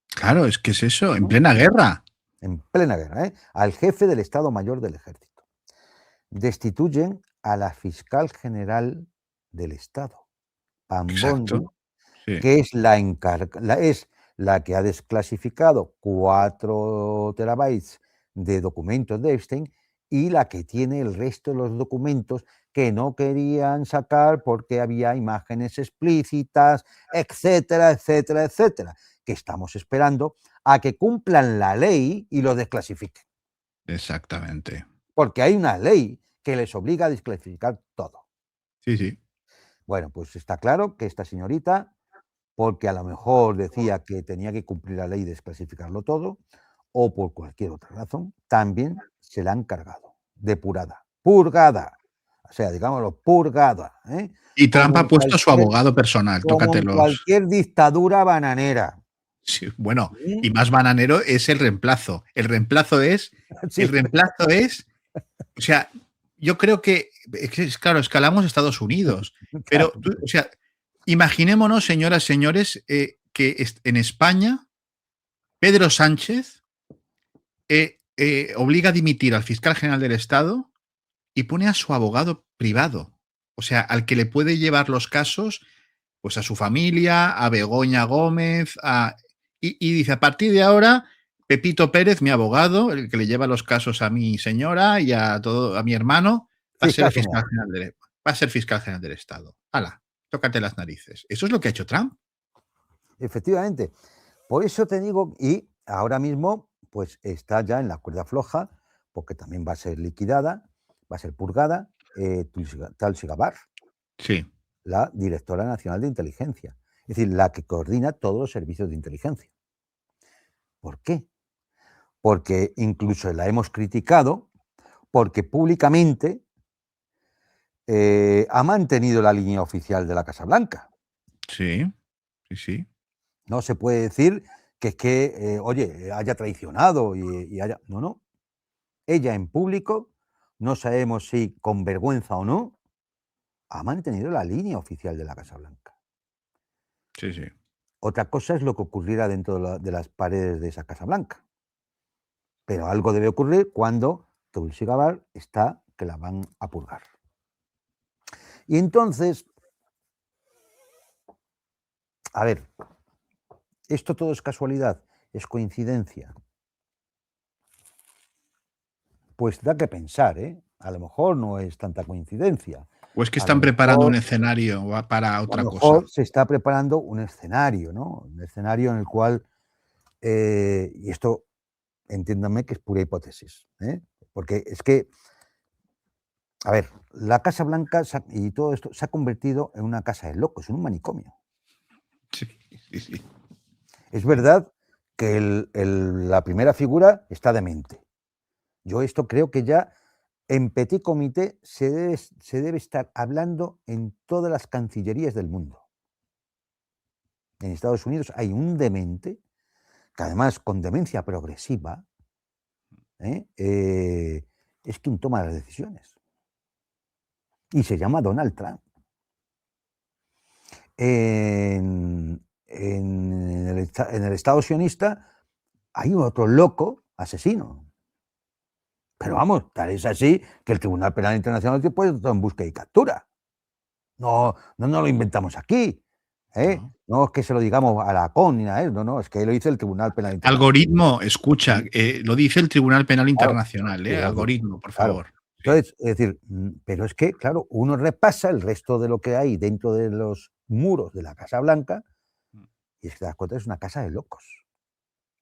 Claro, es que es eso, en ¿No? plena guerra. En plena guerra, al jefe del Estado Mayor del Ejército. Destituyen a la fiscal general del Estado, Exacto. Pambondi, Sí. que es es la que ha desclasificado 4 terabytes de documentos de Epstein y la que tiene el resto de los documentos que no querían sacar porque había imágenes explícitas, etcétera, etcétera, etcétera, que estamos esperando a que cumplan la ley y lo desclasifiquen. Exactamente. Porque hay una ley que les obliga a desclasificar todo. Sí, sí. Bueno, pues está claro que esta señorita, porque a lo mejor decía que tenía que cumplir la ley y desclasificarlo todo, o por cualquier otra razón, también se la han cargado, depurada, purgada, o sea, digámoslo, purgada, Y Trump ha puesto a su abogado personal, como en tócatelos. cualquier dictadura bananera. Sí, bueno, y ¿Mm? más bananero es el reemplazo. El Sí, reemplazo es, o sea, yo creo que, claro, escalamos a Estados Unidos, pero, claro, o sea, imaginémonos, señoras, señores, que en España Pedro Sánchez obliga a dimitir al fiscal general del Estado y pone a su abogado privado, o sea, al que le puede llevar los casos, pues a su familia, a Begoña Gómez, y dice, a partir de ahora, Pepito Pérez, mi abogado, el que le lleva los casos a mi señora y a mi hermano, va a ser Fiscal el fiscal general. general va a ser fiscal general del Estado. ¡Hala! Tócate las narices. Eso es lo que ha hecho Trump. Efectivamente. Por eso te digo, y ahora mismo, pues está ya en la cuerda floja, porque también va a ser liquidada, va a ser purgada, Tulsi Gabbard, Sí. la directora nacional de inteligencia, es decir, la que coordina todos los servicios de inteligencia. ¿Por qué? Porque incluso la hemos criticado, porque públicamente ha mantenido la línea oficial de la Casa Blanca. Sí, sí, sí. No se puede decir que es que, oye, haya traicionado y haya... No, no. Ella en público, no sabemos si con vergüenza o no, ha mantenido la línea oficial de la Casa Blanca. Sí, sí. Otra cosa es lo que ocurriera dentro de las paredes de esa Casa Blanca. Pero algo debe ocurrir cuando Tulsi Gabbard está que la van a purgar. Y entonces, a ver, ¿esto todo es casualidad? ¿Es coincidencia? Pues da que pensar, ¿eh? A lo mejor no es tanta coincidencia. ¿O es que A lo están preparando un mejor, escenario para a lo otra cosa? mejor se está preparando un escenario, ¿no? Un escenario en el cual, y esto entiéndanme que es pura hipótesis, ¿eh? Porque es que, a ver, la Casa Blanca y todo esto se ha convertido en una casa de locos, en un manicomio. Sí, sí, sí. Es verdad que la primera figura está demente. Yo esto creo que ya en petit comité se debe estar hablando en todas las cancillerías del mundo. En Estados Unidos hay un demente, que además con demencia progresiva, es quien toma las decisiones. Y se llama Donald Trump. En el Estado sionista hay otro loco asesino. Pero vamos, tal es así que el Tribunal Penal Internacional te puede en búsqueda y captura. No lo inventamos aquí. No. No es que se lo digamos a la CON ni nada de eso, no, es que lo dice el Tribunal Penal Internacional. Algoritmo, escucha, lo dice el Tribunal Penal Claro, Internacional, quiero decir, algoritmo, por claro. favor. Sí. Entonces, es decir, pero es que, claro, uno repasa el resto de lo que hay dentro de los muros de la Casa Blanca y es que te das cuenta, es una casa de locos.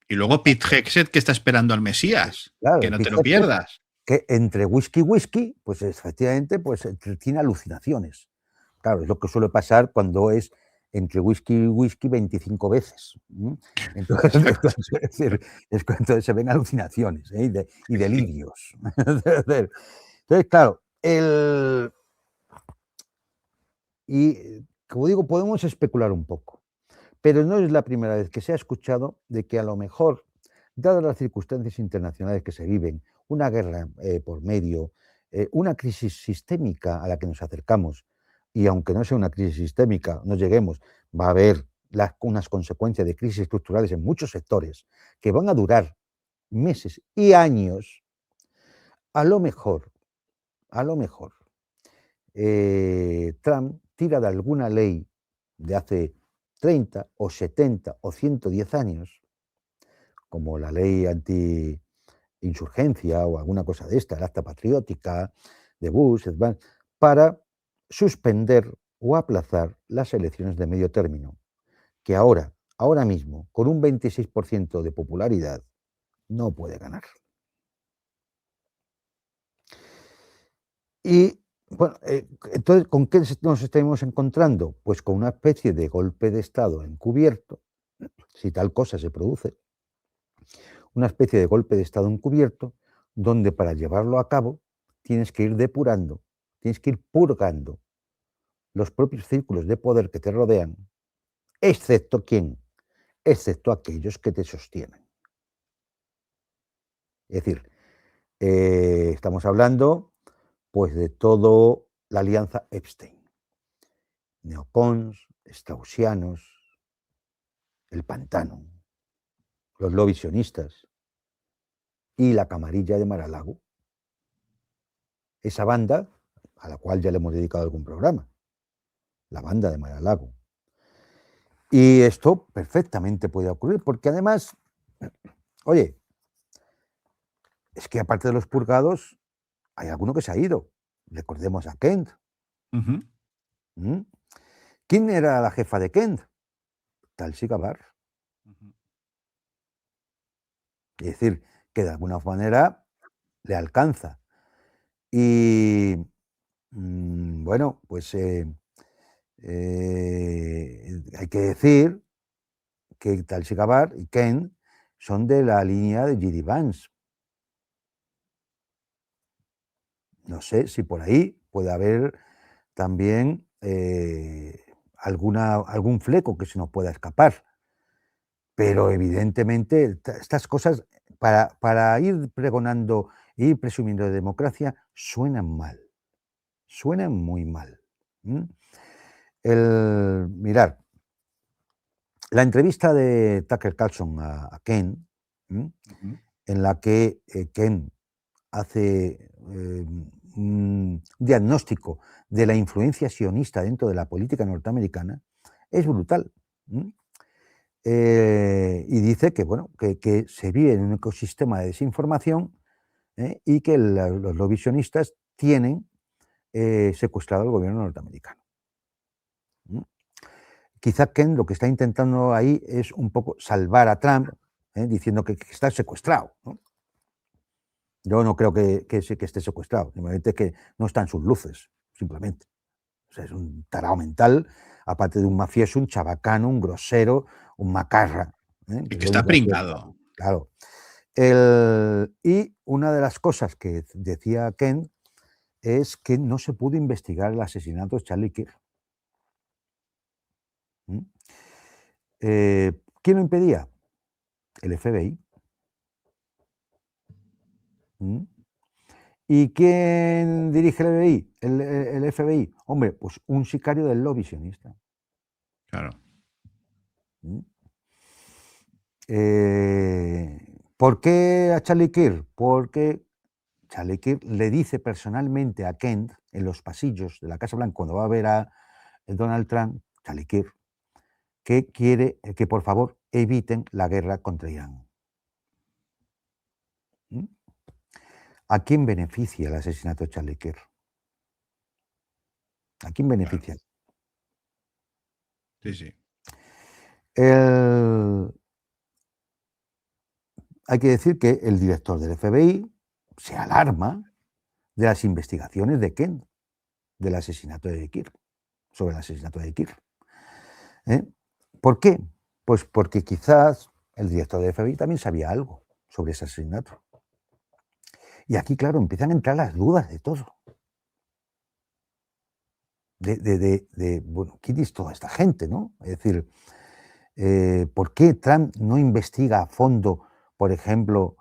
Y luego Pete Hegseth, que está esperando al Mesías, Claro, que el no te Pete lo Hegseth, pierdas. que entre whisky, pues efectivamente, pues tiene alucinaciones. Claro, es lo que suele pasar cuando es entre whisky y whisky 25 veces. Entonces, Exacto. es decir, es cuando se ven alucinaciones y delirios. Entonces, claro, como digo, podemos especular un poco, pero no es la primera vez que se ha escuchado de que a lo mejor, dadas las circunstancias internacionales que se viven, una guerra por medio, una crisis sistémica a la que nos acercamos, y aunque no sea una crisis sistémica, no lleguemos, va a haber unas consecuencias de crisis estructurales en muchos sectores que van a durar meses y años. A lo mejor, Trump tira de alguna ley de hace 30 o 70 o 110 años, como la ley anti-insurgencia o alguna cosa de esta, el acta patriótica de Bush, para suspender o aplazar las elecciones de medio término, que ahora mismo, con un 26% de popularidad, no puede ganar. Y bueno, entonces, ¿con qué nos estamos encontrando? Pues con una especie de golpe de Estado encubierto, si tal cosa se produce, una especie de golpe de Estado encubierto, donde para llevarlo a cabo tienes que ir depurando, tienes que ir purgando los propios círculos de poder que te rodean, excepto ¿quién? Excepto aquellos que te sostienen. Es decir, estamos hablando pues de todo la alianza Epstein, neocons, straussianos, el pantano, los lobbies sionistas y la camarilla de Mar-a-Lago. Esa banda, a la cual ya le hemos dedicado algún programa, la banda de Mar-a-Lago. Y esto perfectamente puede ocurrir, porque además, oye, es que aparte de los purgados, hay alguno que se ha ido. Recordemos a Kent. Ujú. ¿Mm? ¿Quién era la jefa de Kent? Tulsi Gabbard. Ujú. Es decir, que de alguna manera le alcanza. Y bueno, pues hay que decir que Tulsi Gabbard y Kent son de la línea de J.D. Vance. No sé si por ahí puede haber también algún fleco que se nos pueda escapar. Pero evidentemente estas cosas, para ir pregonando e ir presumiendo de democracia, suenan mal, suenan muy mal. Mirar, la entrevista de Tucker Carlson a Ken, Ujú. en la que Ken hace un diagnóstico de la influencia sionista dentro de la política norteamericana, es brutal. Y dice que, bueno, que se vive en un ecosistema de desinformación y que los lobbies sionistas tienen secuestrado al gobierno norteamericano. Quizá Ken lo que está intentando ahí es un poco salvar a Trump, diciendo que está secuestrado, ¿no? Yo no creo que esté secuestrado, simplemente que no están sus luces, simplemente. O sea, es un tarao mental, aparte de un mafioso, un chabacano, un grosero, un macarra. Y Que que lo está único que quiere, pringado. claro. Y una de las cosas que decía Ken es que no se pudo investigar el asesinato de Charlie Kirk. ¿Quién lo impedía? El FBI. ¿Y quién dirige el FBI? El FBI. Hombre, pues un sicario del lobby sionista. Claro. ¿Por qué a Charlie Kirk? Porque Charlie Kirk le dice personalmente a Kent en los pasillos de la Casa Blanca cuando va a ver a Donald Trump, Charlie Kirk, que quiere que por favor eviten la guerra contra Irán. ¿A quién beneficia el asesinato de Charlie Kirk? ¿A quién Claro. beneficia? Sí, sí. Hay que decir que el director del FBI se alarma de las investigaciones de Kent del asesinato de Kirk, sobre el asesinato de Kirk. ¿Por qué? Pues porque quizás el director del FBI también sabía algo sobre ese asesinato. Y aquí, claro, empiezan a entrar las dudas de todo. Bueno, ¿quién es toda esta gente, no? Es decir, ¿por qué Trump no investiga a fondo, por ejemplo,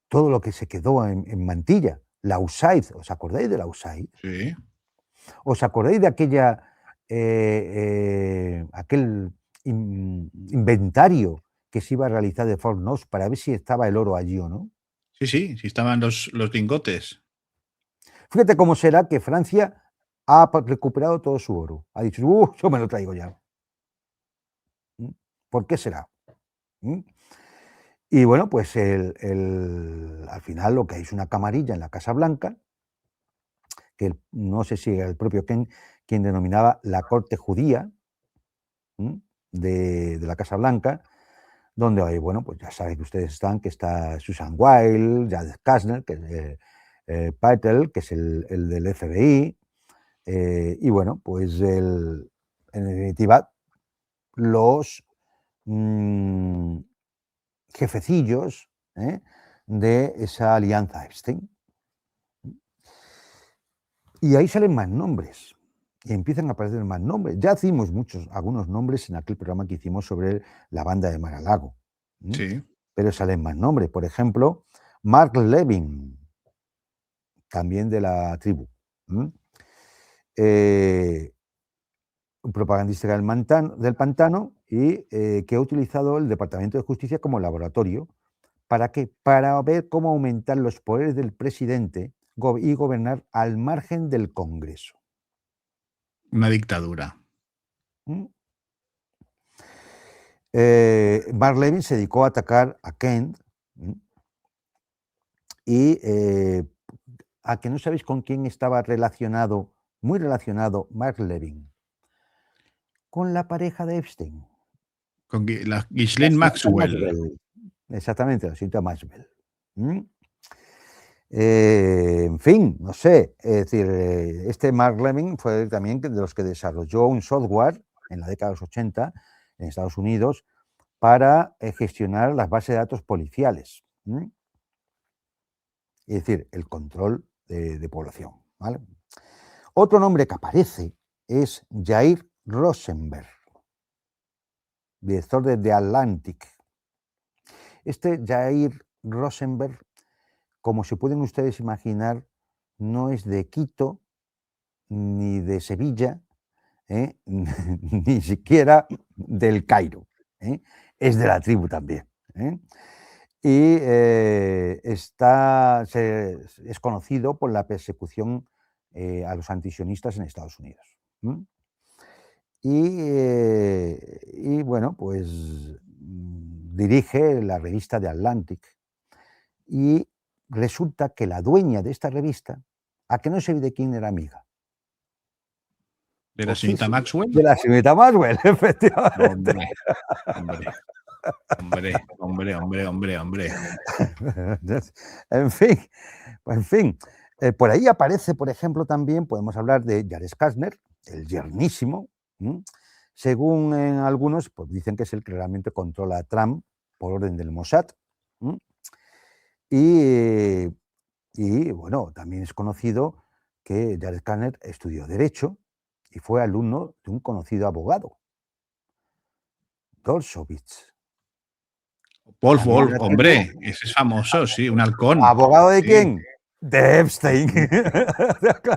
todo lo que se quedó en Mantilla? La USAID, ¿os acordáis de la USAID? Sí. ¿Os acordáis de aquel inventario que se iba a realizar de Fort Knox para ver si estaba el oro allí o no? Sí, sí, sí estaban los lingotes. Fíjate cómo será que Francia ha recuperado todo su oro. Ha dicho, yo me lo traigo ya. ¿Por qué será? Y bueno, pues al final lo que hay es una camarilla en la Casa Blanca, que no sé si era el propio Ken quien denominaba la corte judía de la Casa Blanca, donde hay, bueno, pues ya saben que ustedes están, que está Susan Wild, Jared Kushner, que es Patel, que es el del FBI, y bueno, pues en definitiva, los jefecillos de esa alianza Epstein. Y ahí salen más nombres. Y empiezan a aparecer más nombres. Ya hicimos algunos nombres en aquel programa que hicimos sobre la banda de Mar-a-Lago. Sí. Pero salen más nombres. Por ejemplo, Mark Levin, también de la tribu. Un propagandista del pantano, y que ha utilizado el Departamento de Justicia como laboratorio. ¿Para qué? Para ver cómo aumentar los poderes del presidente y gobernar al margen del Congreso. Una dictadura. ¿Mm? Mark Levin se dedicó a atacar a Kent y a que no sabéis con quién estaba relacionado, muy relacionado Mark Levin, con la pareja de Epstein. Con la La Ghislaine señorita Maxwell. Exactamente, la señorita Maxwell. En fin, no sé, es decir, este Mark Levin fue también de los que desarrolló un software en la década de los 80 en Estados Unidos para gestionar las bases de datos policiales. Es decir, el control de población. ¿Vale? Otro nombre que aparece es Jair Rosenberg, director de The Atlantic. Este Jair Rosenberg, como se pueden ustedes imaginar, no es de Quito ni de Sevilla, ni siquiera del Cairo. Es de la tribu también. Y es conocido por la persecución a los antisionistas en Estados Unidos. Y bueno, pues dirige la revista The Atlantic. Y resulta que la dueña de esta revista, a que no sé de quién era amiga. ¿De la señorita Maxwell? De la señorita Maxwell, efectivamente. Hombre. En fin. Por ahí aparece, por ejemplo, también podemos hablar de Jared Kushner, el yernísimo. Según algunos, pues dicen que es el que realmente controla a Trump por orden del Mossad. Y bueno, también es conocido que Jared Kushner estudió Derecho y fue alumno de un conocido abogado, Dershowitz. Paul Wolf, hombre, ese es famoso, sí, un halcón. ¿Abogado de sí. quién? De Epstein.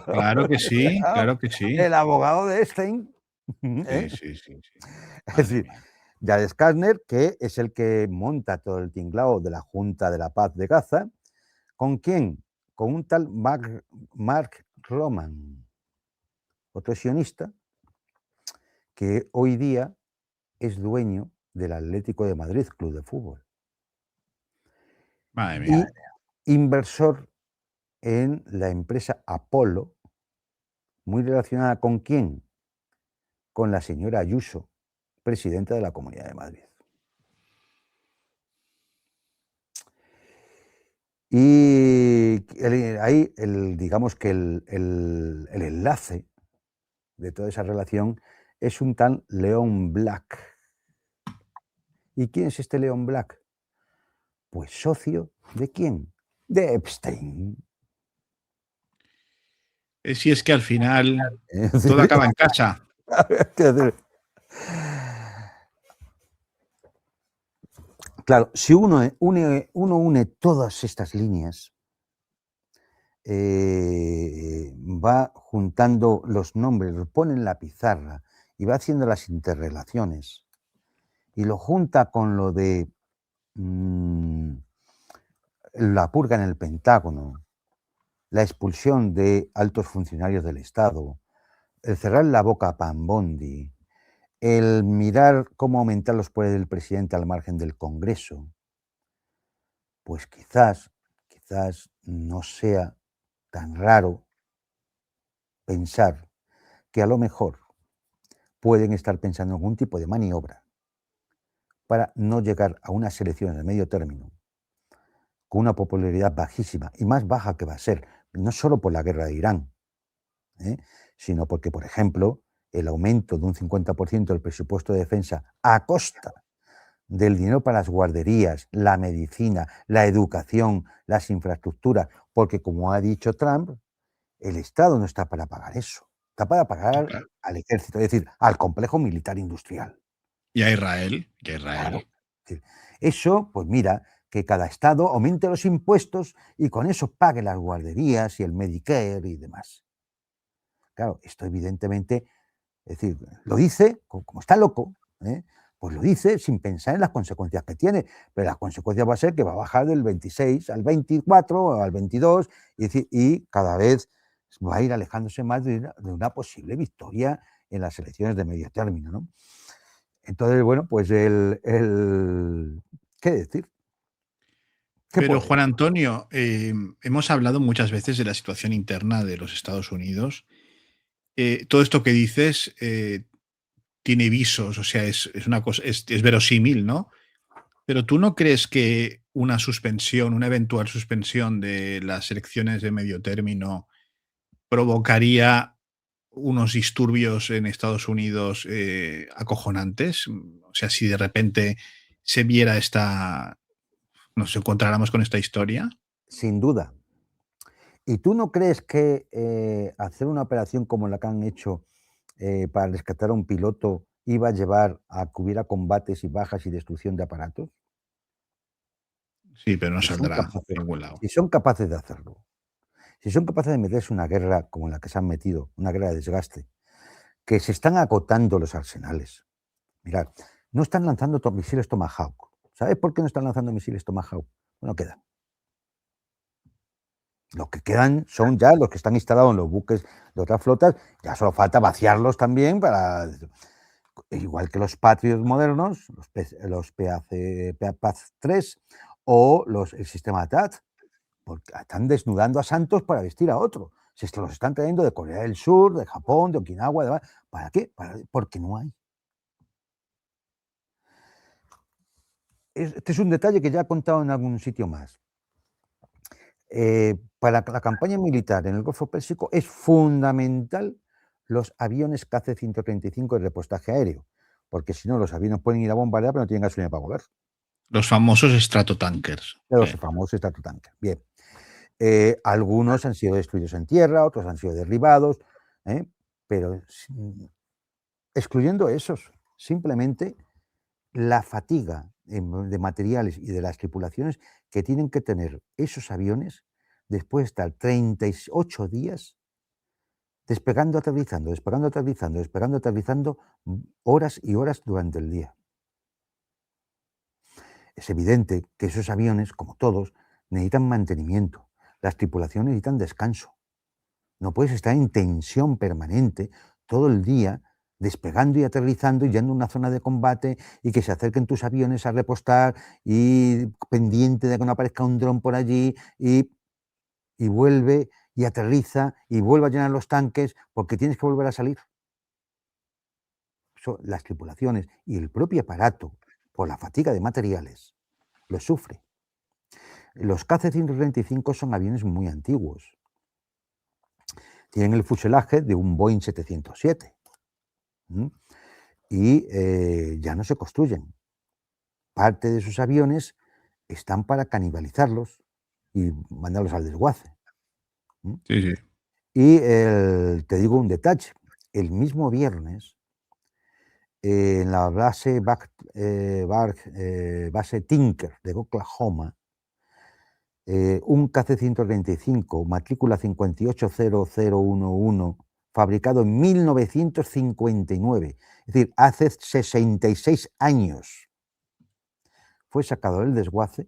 Claro que sí, claro que sí. El abogado de Epstein. Sí. Es decir, Jared Kushner, que es el que monta todo el tinglao de la Junta de la Paz de Gaza. ¿Con quién? Con un tal Mark Roman, otro sionista, que hoy día es dueño del Atlético de Madrid, club de fútbol. Madre mía. Y inversor en la empresa Apolo, muy relacionada ¿con quién? Con la señora Ayuso, presidenta de la Comunidad de Madrid. Y ahí, digamos que el enlace de toda esa relación es un tal Leon Black. ¿Y quién es este Leon Black? Pues socio ¿de quién? De Epstein. Si es que al final todo acaba en casa. Claro, si uno une todas estas líneas, va juntando los nombres, los pone en la pizarra y va haciendo las interrelaciones y lo junta con lo de la purga en el Pentágono, la expulsión de altos funcionarios del Estado, el cerrar la boca a Pam Bondi, el mirar cómo aumentar los poderes del presidente al margen del Congreso, pues quizás no sea tan raro pensar que a lo mejor pueden estar pensando en algún tipo de maniobra para no llegar a unas elecciones de medio término con una popularidad bajísima y más baja que va a ser, no solo por la guerra de Irán, sino porque, por ejemplo, el aumento de un 50% del presupuesto de defensa a costa del dinero para las guarderías, la medicina, la educación, las infraestructuras, porque como ha dicho Trump, el Estado no está para pagar eso, está para pagar al ejército, es decir, al complejo militar industrial. Y a Israel. Claro. Eso, pues mira, que cada Estado aumente los impuestos y con eso pague las guarderías y el Medicare y demás. Claro, esto evidentemente, es decir, lo dice como está loco, Pues lo dice sin pensar en las consecuencias que tiene, pero las consecuencias va a ser que va a bajar del 26 al 24 o al 22 y cada vez va a ir alejándose más de una posible victoria en las elecciones de medio término, ¿no? Entonces, bueno, pues ¿qué decir? ¿Qué Pero puede Juan decir? Antonio, hemos hablado muchas veces de la situación interna de los Estados Unidos. Todo esto que dices tiene visos, o sea, es una cosa, es verosímil, ¿no? Pero ¿tú no crees que una suspensión, una eventual suspensión de las elecciones de medio término provocaría unos disturbios en Estados Unidos acojonantes? O sea, si de repente se viera nos encontráramos con esta historia. Sin duda. ¿Y tú no crees que hacer una operación como la que han hecho para rescatar a un piloto iba a llevar a que hubiera combates y bajas y destrucción de aparatos? Sí, pero no Si son saldrá a capaces, ningún lado. si son capaces de hacerlo, si son capaces de meterse en una guerra como la que se han metido, una guerra de desgaste, que se están agotando los arsenales. Mirad, no están lanzando misiles Tomahawk. ¿Sabes por qué no están lanzando misiles Tomahawk? No quedan. Los que quedan son ya los que están instalados en los buques de otras flotas, ya solo falta vaciarlos también para, igual que los Patriot modernos, los PAC-3 o el sistema TAT, porque están desnudando a santos para vestir a otro. Si esto los están trayendo de Corea del Sur, de Japón, de Okinawa, ¿para qué? Porque no hay. Este es un detalle que ya he contado en algún sitio más. Para la campaña militar en el Golfo Pérsico es fundamental los aviones KC-135 de repostaje aéreo, porque si no los aviones pueden ir a bombardear, pero no tienen gasolina para volar. Los famosos stratotankers. Los famosos Stratotanker. Bien. Algunos han sido destruidos en tierra, otros han sido derribados, pero excluyendo esos, simplemente la fatiga de materiales y de las tripulaciones que tienen que tener esos aviones después de estar 38 días despegando, aterrizando, despegando, aterrizando, despegando, aterrizando, horas y horas durante el día. Es evidente que esos aviones, como todos, necesitan mantenimiento. Las tripulaciones necesitan descanso. No puedes estar en tensión permanente todo el día despegando y aterrizando y yendo a una zona de combate y que se acerquen tus aviones a repostar y pendiente de que no aparezca un dron por allí y vuelve y aterriza y vuelve a llenar los tanques porque tienes que volver a salir. Las tripulaciones y el propio aparato, por la fatiga de materiales, lo sufre. Los KC-135 son aviones muy antiguos. Tienen el fuselaje de un Boeing 707 y ya no se construyen. Parte de sus aviones están para canibalizarlos y mandarlos al desguace. Sí, sí. Y te digo un detalle, el mismo viernes en la base Tinker de Oklahoma, un KC-135, matrícula 580011, fabricado en 1959, es decir, hace 66 años, fue sacado del desguace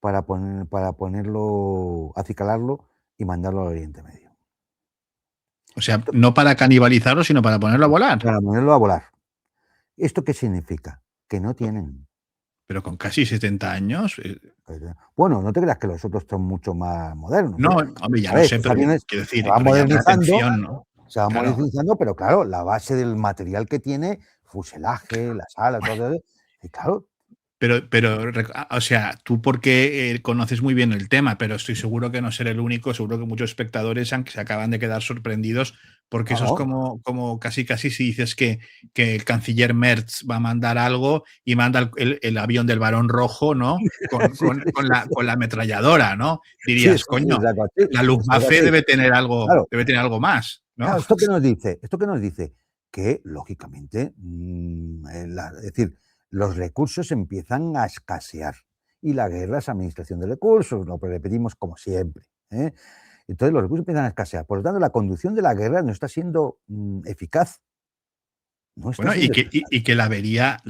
para ponerlo, acicalarlo y mandarlo al Oriente Medio. O sea, no para canibalizarlo, sino para ponerlo a volar. Para ponerlo a volar. ¿Esto qué significa? Que no tienen. Pero con casi 70 años. Bueno, no te creas que los otros son mucho más modernos. No, hombre, ya A lo ver, sé, estos pero aviones quiero se decir, van pero llama la modernizando, atención, ¿no? Claro. pero claro, la base del material que tiene, fuselaje, las alas, todo eso, y claro. Pero, o sea, tú porque conoces muy bien el tema, pero estoy seguro que no seré el único, seguro que muchos espectadores se acaban de quedar sorprendidos, porque eso es No, como casi si dices que el canciller Merz va a mandar algo y manda el avión del Barón Rojo, ¿no? Con, sí, con- con la, con la ametralladora, ¿no? sí, Dirías, sí, coño, es algo así, la es algo Luftwaffe así. Claro, debe tener algo más, ¿no? claro, ¿esto qué nos dice? ¿Esto qué nos dice? Que, lógicamente, es decir, los recursos empiezan a escasear y la guerra es administración de recursos, lo repetimos como siempre. Entonces los recursos empiezan a escasear. Por lo tanto, la conducción de la guerra no está siendo eficaz. No está Bueno, sin y que la avería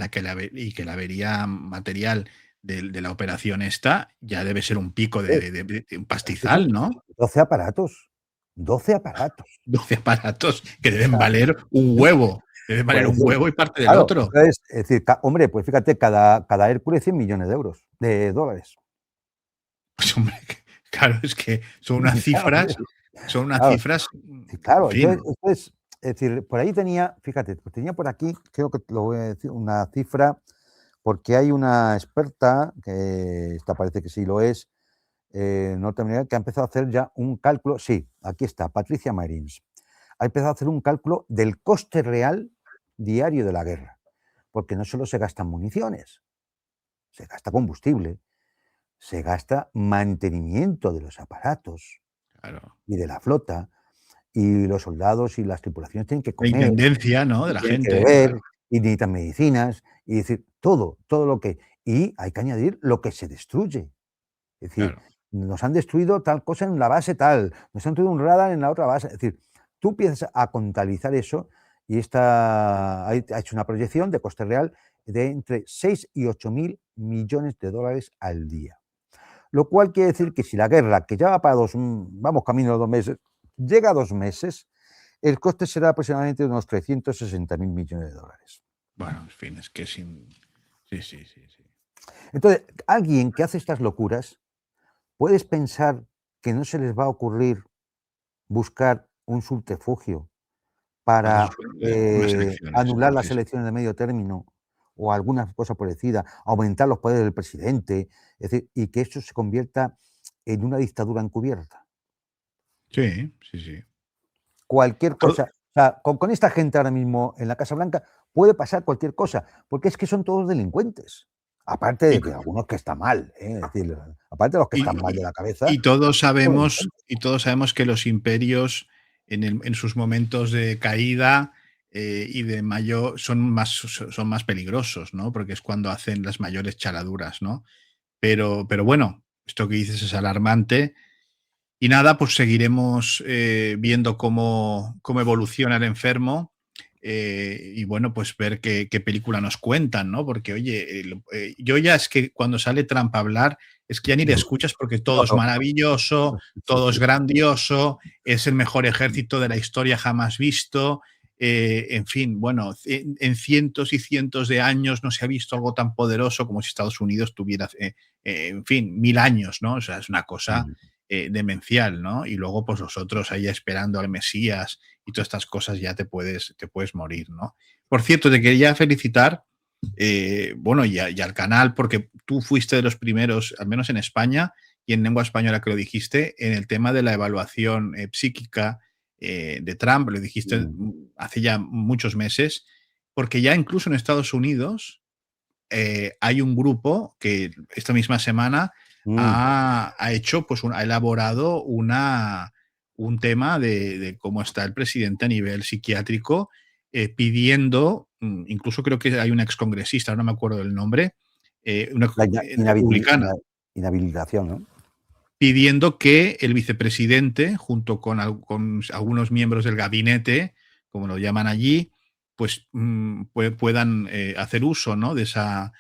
material de la operación esta ya debe ser un pico deshacer. de un Es que son pastizal, ¿no? 12 aparatos, 12 aparatos. 12 aparatos que O deben sea, valer un huevo. Deben valer pues un huevo y parte del claro, otro. entonces, es decir, hombre, pues fíjate, cada Hércules 100 millones de euros, de dólares. Pues hombre, claro, es que Claro, son unas claro, cifras, sí, en claro, fin. es decir, por ahí tenía, fíjate, pues tenía por aquí, creo que te lo voy a decir, una cifra, porque hay una experta, que esta parece que sí lo es, norteamericana, que ha empezado a hacer ya un cálculo, sí, aquí está, Patricia Marins, ha empezado a hacer un cálculo del coste real diario de la guerra, porque no solo se gastan municiones, se gasta combustible, se gasta mantenimiento de los aparatos Claro. y de la flota, y los soldados y las tripulaciones tienen que La comer, intendencia, ¿no? De y la tienen que gente, beber, claro, y necesitan medicinas, y decir, todo lo que... Y hay que añadir lo que se destruye. Es decir, claro. nos han destruido tal cosa en la base tal, nos han destruido un radar en la otra base. Es decir, tú empiezas a contabilizar eso y ha hecho una proyección de coste real de entre 6 y 8 mil millones de dólares al día. Lo cual quiere decir que si la guerra, que ya va para vamos camino de 2 meses, llega a 2 meses, el coste será aproximadamente de unos 360 mil millones de dólares. Bueno, en fin, es que sin. Sí, sí, sí, sí. Entonces, alguien que hace estas locuras, puedes pensar que no se les va a ocurrir buscar un subterfugio Para para unas elecciones, anular las sí, sí. elecciones de medio término o alguna cosa parecida, aumentar los poderes del presidente, es decir, y que esto se convierta en una dictadura encubierta. Sí, sí, sí. Cualquier Todo cosa, o sea, con esta gente ahora mismo en la Casa Blanca puede pasar cualquier cosa, porque es que son todos delincuentes. Aparte y de que algunos que están mal, es decir, aparte de los que están mal de y la cabeza, y todos son sabemos delincuentes. que los imperios en sus momentos de caída, y de son más peligrosos, ¿no? Porque es cuando hacen las mayores chaladuras, ¿no? Pero bueno, esto que dices es alarmante. Y nada, pues seguiremos viendo cómo evoluciona el enfermo, y bueno, pues ver qué película nos cuentan, ¿no? Porque, oye, yo ya es que cuando sale Trump a hablar, es que ya ni le escuchas porque todo es No, maravilloso, sí, todo es sí. grandioso, es el mejor ejército de la historia jamás visto. En fin, bueno, en cientos y cientos de años no se ha visto algo tan poderoso como si Estados Unidos tuviera, en fin, 1000 años, ¿no? O sea, es una cosa demencial, ¿no? Y luego, pues los otros ahí esperando al Mesías y todas estas cosas ya te puedes morir, ¿no? Por cierto, te quería felicitar, bueno, y al canal, porque tú fuiste de los primeros, al menos en España y en lengua española que lo dijiste, en el tema de la evaluación psíquica de Trump, lo dijiste Mm, hace ya muchos meses, porque ya incluso en Estados Unidos hay un grupo que esta misma semana mm. ha hecho, pues ha elaborado un tema de cómo está el presidente a nivel psiquiátrico, pidiendo, incluso creo que hay una excongresista, no me acuerdo del nombre, una La republicana, inhabilitación, ¿no? pidiendo que el vicepresidente, junto con algunos miembros del gabinete, como lo llaman allí, pues puedan hacer uso, ¿no? de esa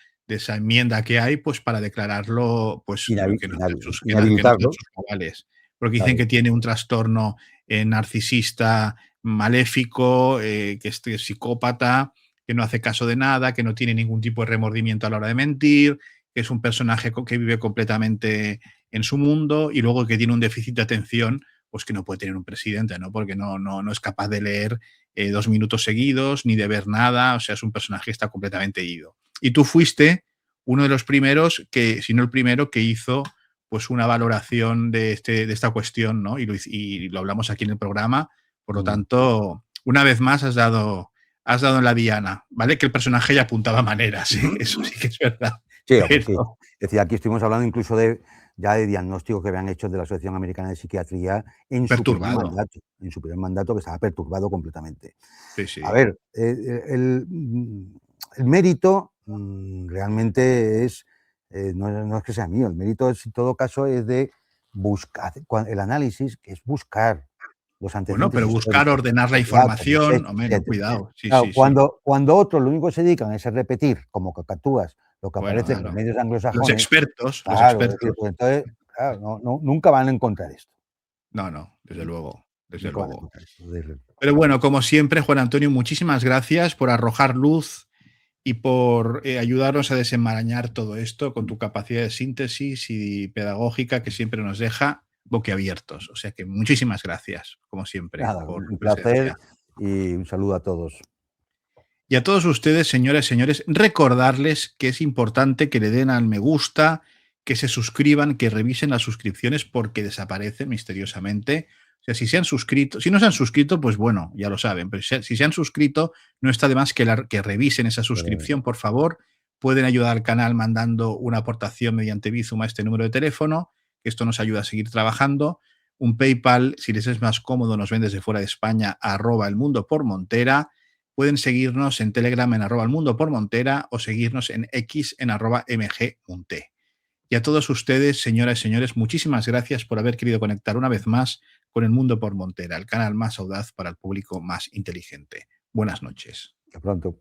enmienda que hay, pues para declararlo, pues que no está en Inhabilitarlo, sus cabales. Porque dicen claro. que tiene un trastorno narcisista maléfico, que es psicópata, que no hace caso de nada, que no tiene ningún tipo de remordimiento a la hora de mentir, que es un personaje que vive completamente en su mundo, y luego que tiene un déficit de atención, pues que no puede tener un presidente, ¿no? Porque no es capaz de leer 2 minutos seguidos ni de ver nada, o sea, es un personaje que está completamente ido. Y tú fuiste uno de los primeros, si no el primero, que hizo pues una valoración de esta cuestión, ¿no? Y lo hablamos aquí en el programa, por lo Mm. tanto, una vez más has dado en la diana, ¿vale? Que el personaje ya apuntaba maneras, ¿eh? Eso sí que es verdad. Sí, hombre, sí. Pero Es decir, aquí estuvimos hablando incluso ya de diagnósticos que habían hecho de la Asociación Americana de Psiquiatría en su primer perturbado. mandato, que estaba perturbado completamente. Sí, A sí. ver, el mérito realmente no es que sea mío, el mérito en todo caso es de buscar, el análisis, que es buscar. los Bueno, antecedentes pero buscar históricos. ordenar la Cuidado con los información, hechos, hombre, no, cuidado. Sí, Claro, sí, sí. cuando otros lo único que se dedican es a repetir, como cacatúas, lo que Bueno, aparece en los claro. medios Los anglosajones, expertos, los claro, es decir, expertos. pues entonces, claro, nunca van a encontrar esto. No, no, desde luego, desde Nunca van a luego. encontrar esto. Desde luego. Pero bueno, como siempre, Juan Antonio, muchísimas gracias por arrojar luz y por ayudarnos a desenmarañar todo esto con tu capacidad de síntesis y pedagógica que siempre nos deja boquiabiertos. O sea que muchísimas gracias, como siempre, Nada, por tu un placer presencia. y un saludo a todos. Y a todos ustedes, señoras y señores, recordarles que es importante que le den al me gusta, que se suscriban, que revisen las suscripciones porque desaparecen misteriosamente. O sea, si se han suscrito, si no se han suscrito, pues bueno, ya lo saben, pero si se han suscrito, no está de más que revisen esa suscripción, por favor. Pueden ayudar al canal mandando una aportación mediante Bizum a este número de teléfono, que esto nos ayuda a seguir trabajando. Un PayPal, si les es más cómodo, nos ven desde fuera de España, @elmundopormontera. Pueden seguirnos en Telegram en @elmundopormontera o seguirnos en X en @mgmunté. Y a todos ustedes, señoras y señores, muchísimas gracias por haber querido conectar una vez más con El Mundo por Montera, el canal más audaz para el público más inteligente. Buenas noches. Hasta pronto.